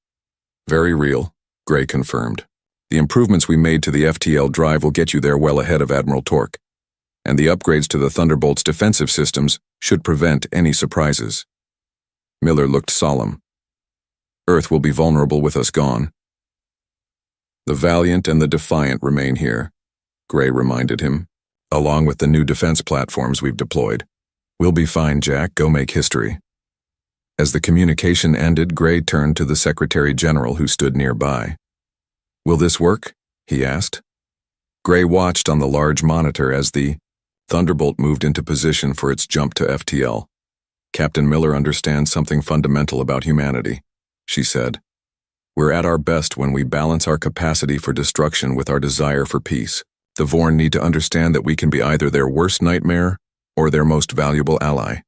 Very real, Gray confirmed. The improvements we made to the FTL drive will get you there well ahead of Admiral Torque. And the upgrades to the Thunderbolt's defensive systems should prevent any surprises. Miller looked solemn. Earth will be vulnerable with us gone. The Valiant and the Defiant remain here, Gray reminded him, along with the new defense platforms we've deployed. We'll be fine, Jack. Go make history. As the communication ended, Gray turned to the Secretary General who stood nearby. Will this work? He asked. Gray watched on the large monitor as the Thunderbolt moved into position for its jump to FTL. Captain Miller understands something fundamental about humanity, she said. We're at our best when we balance our capacity for destruction with our desire for peace. The Vorn need to understand that we can be either their worst nightmare or their most valuable ally.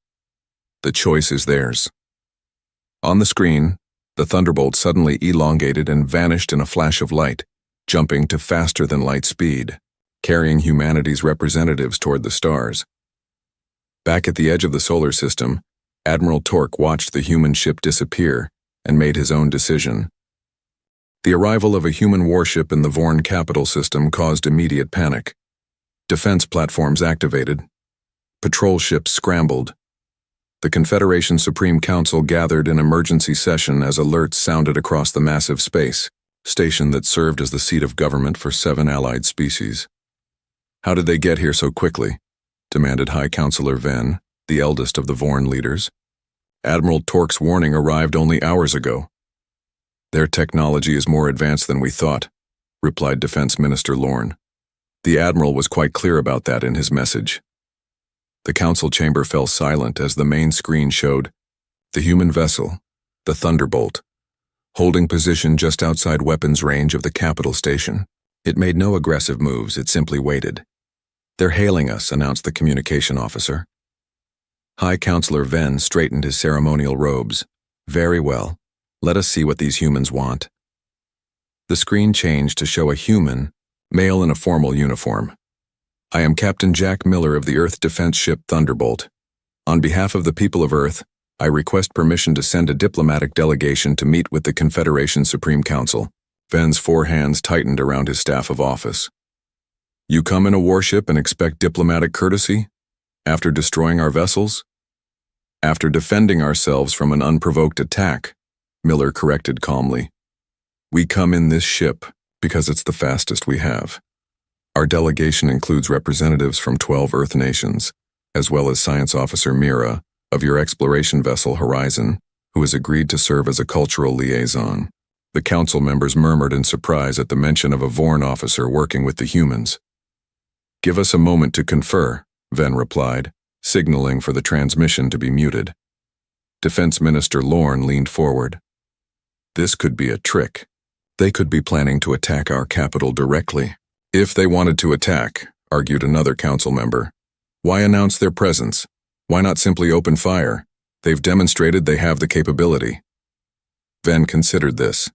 The choice is theirs. On the screen, the Thunderbolt suddenly elongated and vanished in a flash of light, jumping to faster-than-light speed, carrying humanity's representatives toward the stars. Back at the edge of the solar system, Admiral Torque watched the human ship disappear and made his own decision. The arrival of a human warship in the Vorn capital system caused immediate panic. Defense platforms activated. Patrol ships scrambled. The Confederation Supreme Council gathered in emergency session as alerts sounded across the massive space station that served as the seat of government for 7 allied species. How did they get here so quickly? Demanded High Counselor Venn, the eldest of the Vorn leaders. Admiral Torque's warning arrived only hours ago. Their technology is more advanced than we thought, replied Defense Minister Lorne. The Admiral was quite clear about that in his message. The council chamber fell silent as the main screen showed the human vessel, the Thunderbolt, holding position just outside weapons range of the capital station. It made no aggressive moves, it simply waited. They're hailing us, announced the communication officer. High Counselor Venn straightened his ceremonial robes. Very well. Let us see what these humans want. The screen changed to show a human, male in a formal uniform. I am Captain Jack Miller of the Earth defense ship Thunderbolt. On behalf of the people of Earth, I request permission to send a diplomatic delegation to meet with the Confederation Supreme Council. Venn's 4 hands tightened around his staff of office. You come in a warship and expect diplomatic courtesy? After destroying our vessels? After defending ourselves from an unprovoked attack, Miller corrected calmly. We come in this ship because it's the fastest we have. Our delegation includes representatives from 12 Earth nations, as well as Science Officer Mira of your exploration vessel Horizon, who has agreed to serve as a cultural liaison. The council members murmured in surprise at the mention of a Vorn officer working with the humans. Give us a moment to confer, Venn replied, signaling for the transmission to be muted. Defense Minister Lorne leaned forward. This could be a trick. They could be planning to attack our capital directly. If they wanted to attack, argued another council member, why announce their presence? Why not simply open fire? They've demonstrated they have the capability. Venn considered this.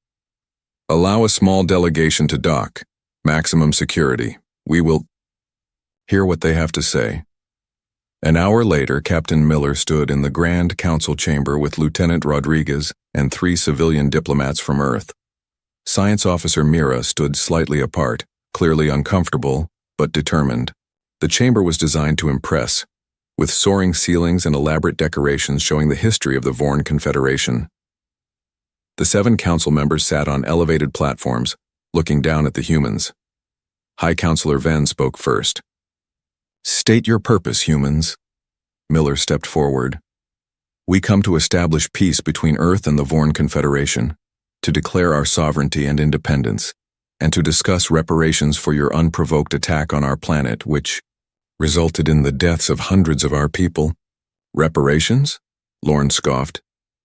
Allow a small delegation to dock. Maximum security. We will hear what they have to say. An hour later, Captain Miller stood in the Grand Council chamber with Lieutenant Rodriguez and 3 civilian diplomats from Earth. Science Officer Mira stood slightly apart, clearly uncomfortable, but determined. The chamber was designed to impress, with soaring ceilings and elaborate decorations showing the history of the Vorn Confederation. The 7 council members sat on elevated platforms, looking down at the humans. High Counselor Venn spoke first. State your purpose, humans. Miller stepped forward. We come to establish peace between Earth and the Vorn Confederation, to declare our sovereignty and independence, and to discuss reparations for your unprovoked attack on our planet, which resulted in the deaths of hundreds of our people. Reparations? Lorne scoffed.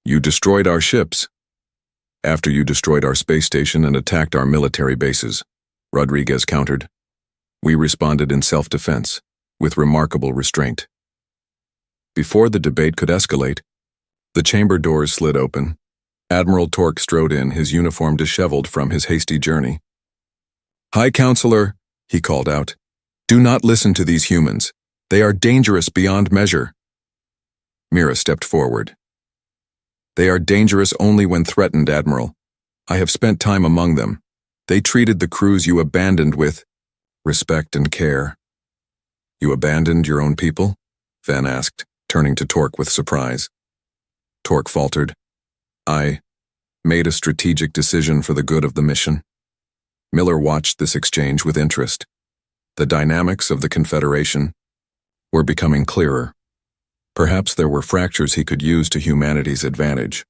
You destroyed our ships. After you destroyed our space station and attacked our military bases, Rodriguez countered. We responded in self-defense, with remarkable restraint. Before the debate could escalate, the chamber doors slid open. Admiral Torque strode in, his uniform disheveled from his hasty journey. High Counselor, he called out, do not listen to these humans. They are dangerous beyond measure. Mira stepped forward. They are dangerous only when threatened, Admiral. I have spent time among them. They treated the crews you abandoned with respect and care. You abandoned your own people? Van asked, turning to Torque with surprise. Torque faltered. I made a strategic decision for the good of the mission. Miller watched this exchange with interest. The dynamics of the Confederation were becoming clearer. Perhaps there were fractures he could use to humanity's advantage.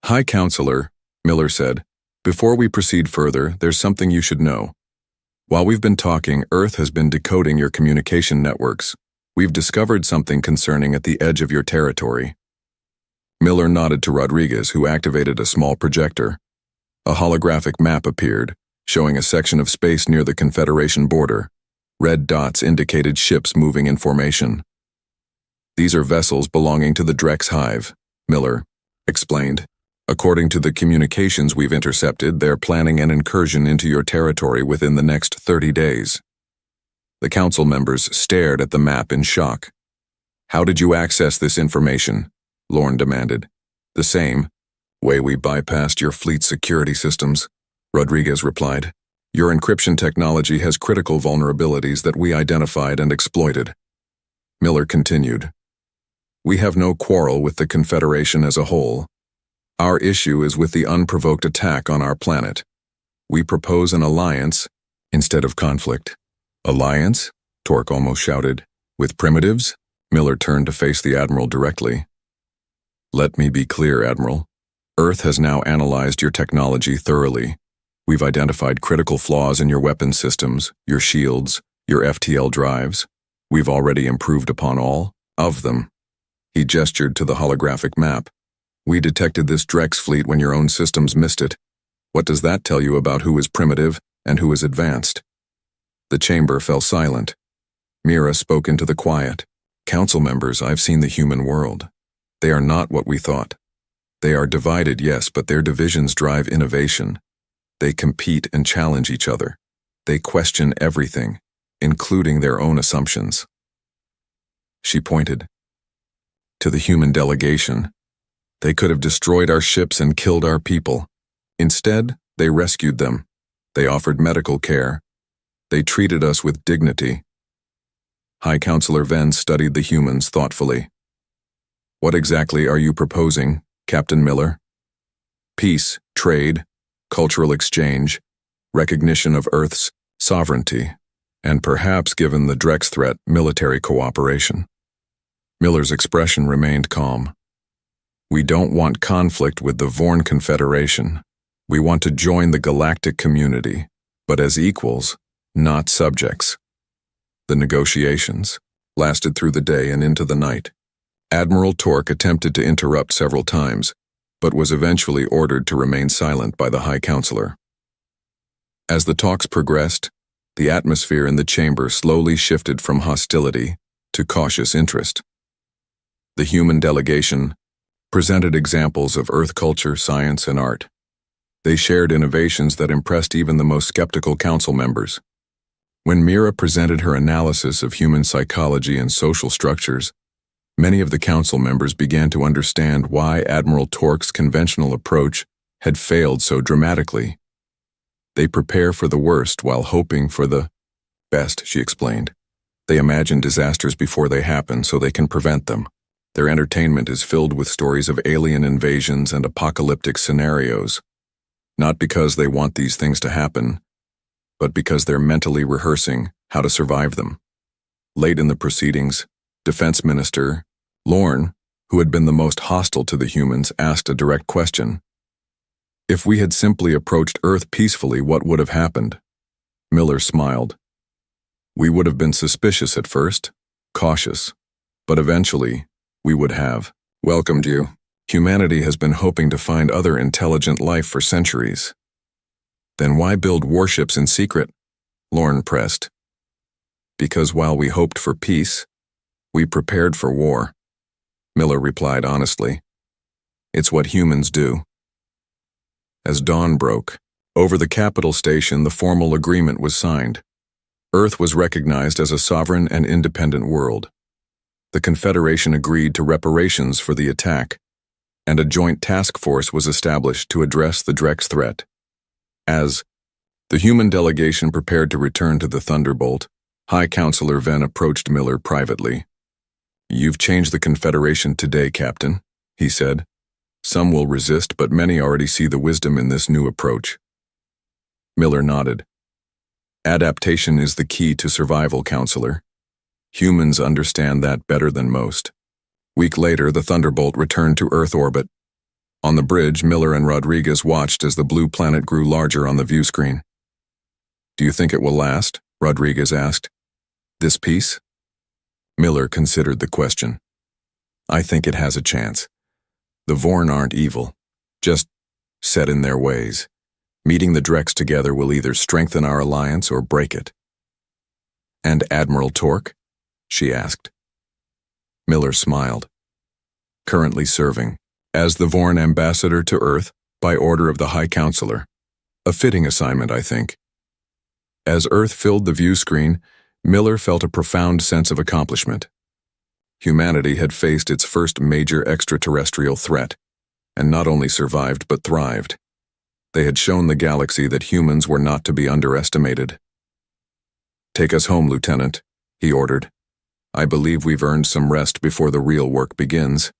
High Counselor, Miller said, before we proceed further, there's something you should know. While we've been talking, Earth has been decoding your communication networks. We've discovered something concerning at the edge of your territory. Miller nodded to Rodriguez, who activated a small projector. A holographic map appeared, showing a section of space near the Confederation border. Red dots indicated ships moving in formation. These are vessels belonging to the Drex Hive, Miller explained. According to the communications we've intercepted, they're planning an incursion into your territory within the next 30 days. The council members stared at the map in shock. How did you access this information? Lorne demanded. The same way we bypassed your fleet security systems, Rodriguez replied. Your encryption technology has critical vulnerabilities that we identified and exploited. Miller continued. We have no quarrel with the Confederation as a whole. Our issue is with the unprovoked attack on our planet. We propose an alliance instead of conflict. Alliance? Torque almost shouted. With primitives? Miller turned to face the Admiral directly. Let me be clear, Admiral. Earth has now analyzed your technology thoroughly. We've identified critical flaws in your weapon systems, your shields, your FTL drives. We've already improved upon all of them. He gestured to the holographic map. We detected this Drex fleet when your own systems missed it. What does that tell you about who is primitive and who is advanced? The chamber fell silent. Mira spoke into the quiet. Council members, I've seen the human world. They are not what we thought. They are divided, yes, but their divisions drive innovation. They compete and challenge each other. They question everything, including their own assumptions. She pointed to the human delegation. They could have destroyed our ships and killed our people. Instead, they rescued them. They offered medical care. They treated us with dignity. High Counselor Venn studied the humans thoughtfully. What exactly are you proposing, Captain Miller? Peace, trade, cultural exchange, recognition of Earth's sovereignty, and perhaps, given the Drex threat, military cooperation. Miller's expression remained calm. We don't want conflict with the Vorn Confederation. We want to join the Galactic community, but as equals, not subjects. The negotiations lasted through the day and into the night. Admiral Torque attempted to interrupt several times, but was eventually ordered to remain silent by the High Counselor. As the talks progressed, the atmosphere in the chamber slowly shifted from hostility to cautious interest. The human delegation presented examples of Earth culture, science, and art. They shared innovations that impressed even the most skeptical council members. When Mira presented her analysis of human psychology and social structures, many of the council members began to understand why Admiral Torque's conventional approach had failed so dramatically. They prepare for the worst while hoping for the best, she explained. They imagine disasters before they happen so they can prevent them. Their entertainment is filled with stories of alien invasions and apocalyptic scenarios, not because they want these things to happen, but because they're mentally rehearsing how to survive them. Late in the proceedings, Defense Minister Lorne, who had been the most hostile to the humans, asked a direct question. If we had simply approached Earth peacefully, what would have happened? Miller smiled. We would have been suspicious at first, cautious, but eventually we would have welcomed you. Humanity has been hoping to find other intelligent life for centuries. Then why build warships in secret? Lorne pressed. Because while we hoped for peace, we prepared for war, Miller replied honestly. It's what humans do. As dawn broke, over the capital station the formal agreement was signed. Earth was recognized as a sovereign and independent world. The Confederation agreed to reparations for the attack, and a joint task force was established to address the Drex threat. As the human delegation prepared to return to the Thunderbolt, High Counselor Venn approached Miller privately. "You've changed the Confederation today, Captain," he said. "Some will resist, but many already see the wisdom in this new approach." Miller nodded. "Adaptation is the key to survival, Counselor. Humans understand that better than most." Week later, the Thunderbolt returned to Earth orbit. On the bridge, Miller and Rodriguez watched as the blue planet grew larger on the view screen. "Do you think it will last?" Rodriguez asked. "This peace?" Miller considered the question. "I think it has a chance. The Vorn aren't evil, just set in their ways. Meeting the Drex together will either strengthen our alliance or break it." "And Admiral Torque?" she asked. Miller smiled. "Currently serving as the Vorn ambassador to Earth by order of the High Counselor. A fitting assignment, I think." As Earth filled the view screen, Miller felt a profound sense of accomplishment. Humanity had faced its first major extraterrestrial threat, and not only survived but thrived. They had shown the galaxy that humans were not to be underestimated. "Take us home, Lieutenant," he ordered. "I believe we've earned some rest before the real work begins."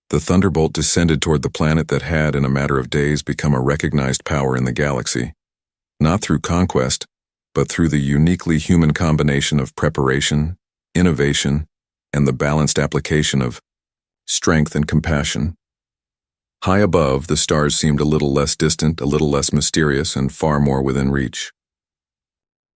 The Thunderbolt descended toward the planet that had, in a matter of days, become a recognized power in the galaxy. Not through conquest, but through the uniquely human combination of preparation, innovation, and the balanced application of strength and compassion. High above, the stars seemed a little less distant, a little less mysterious, and far more within reach.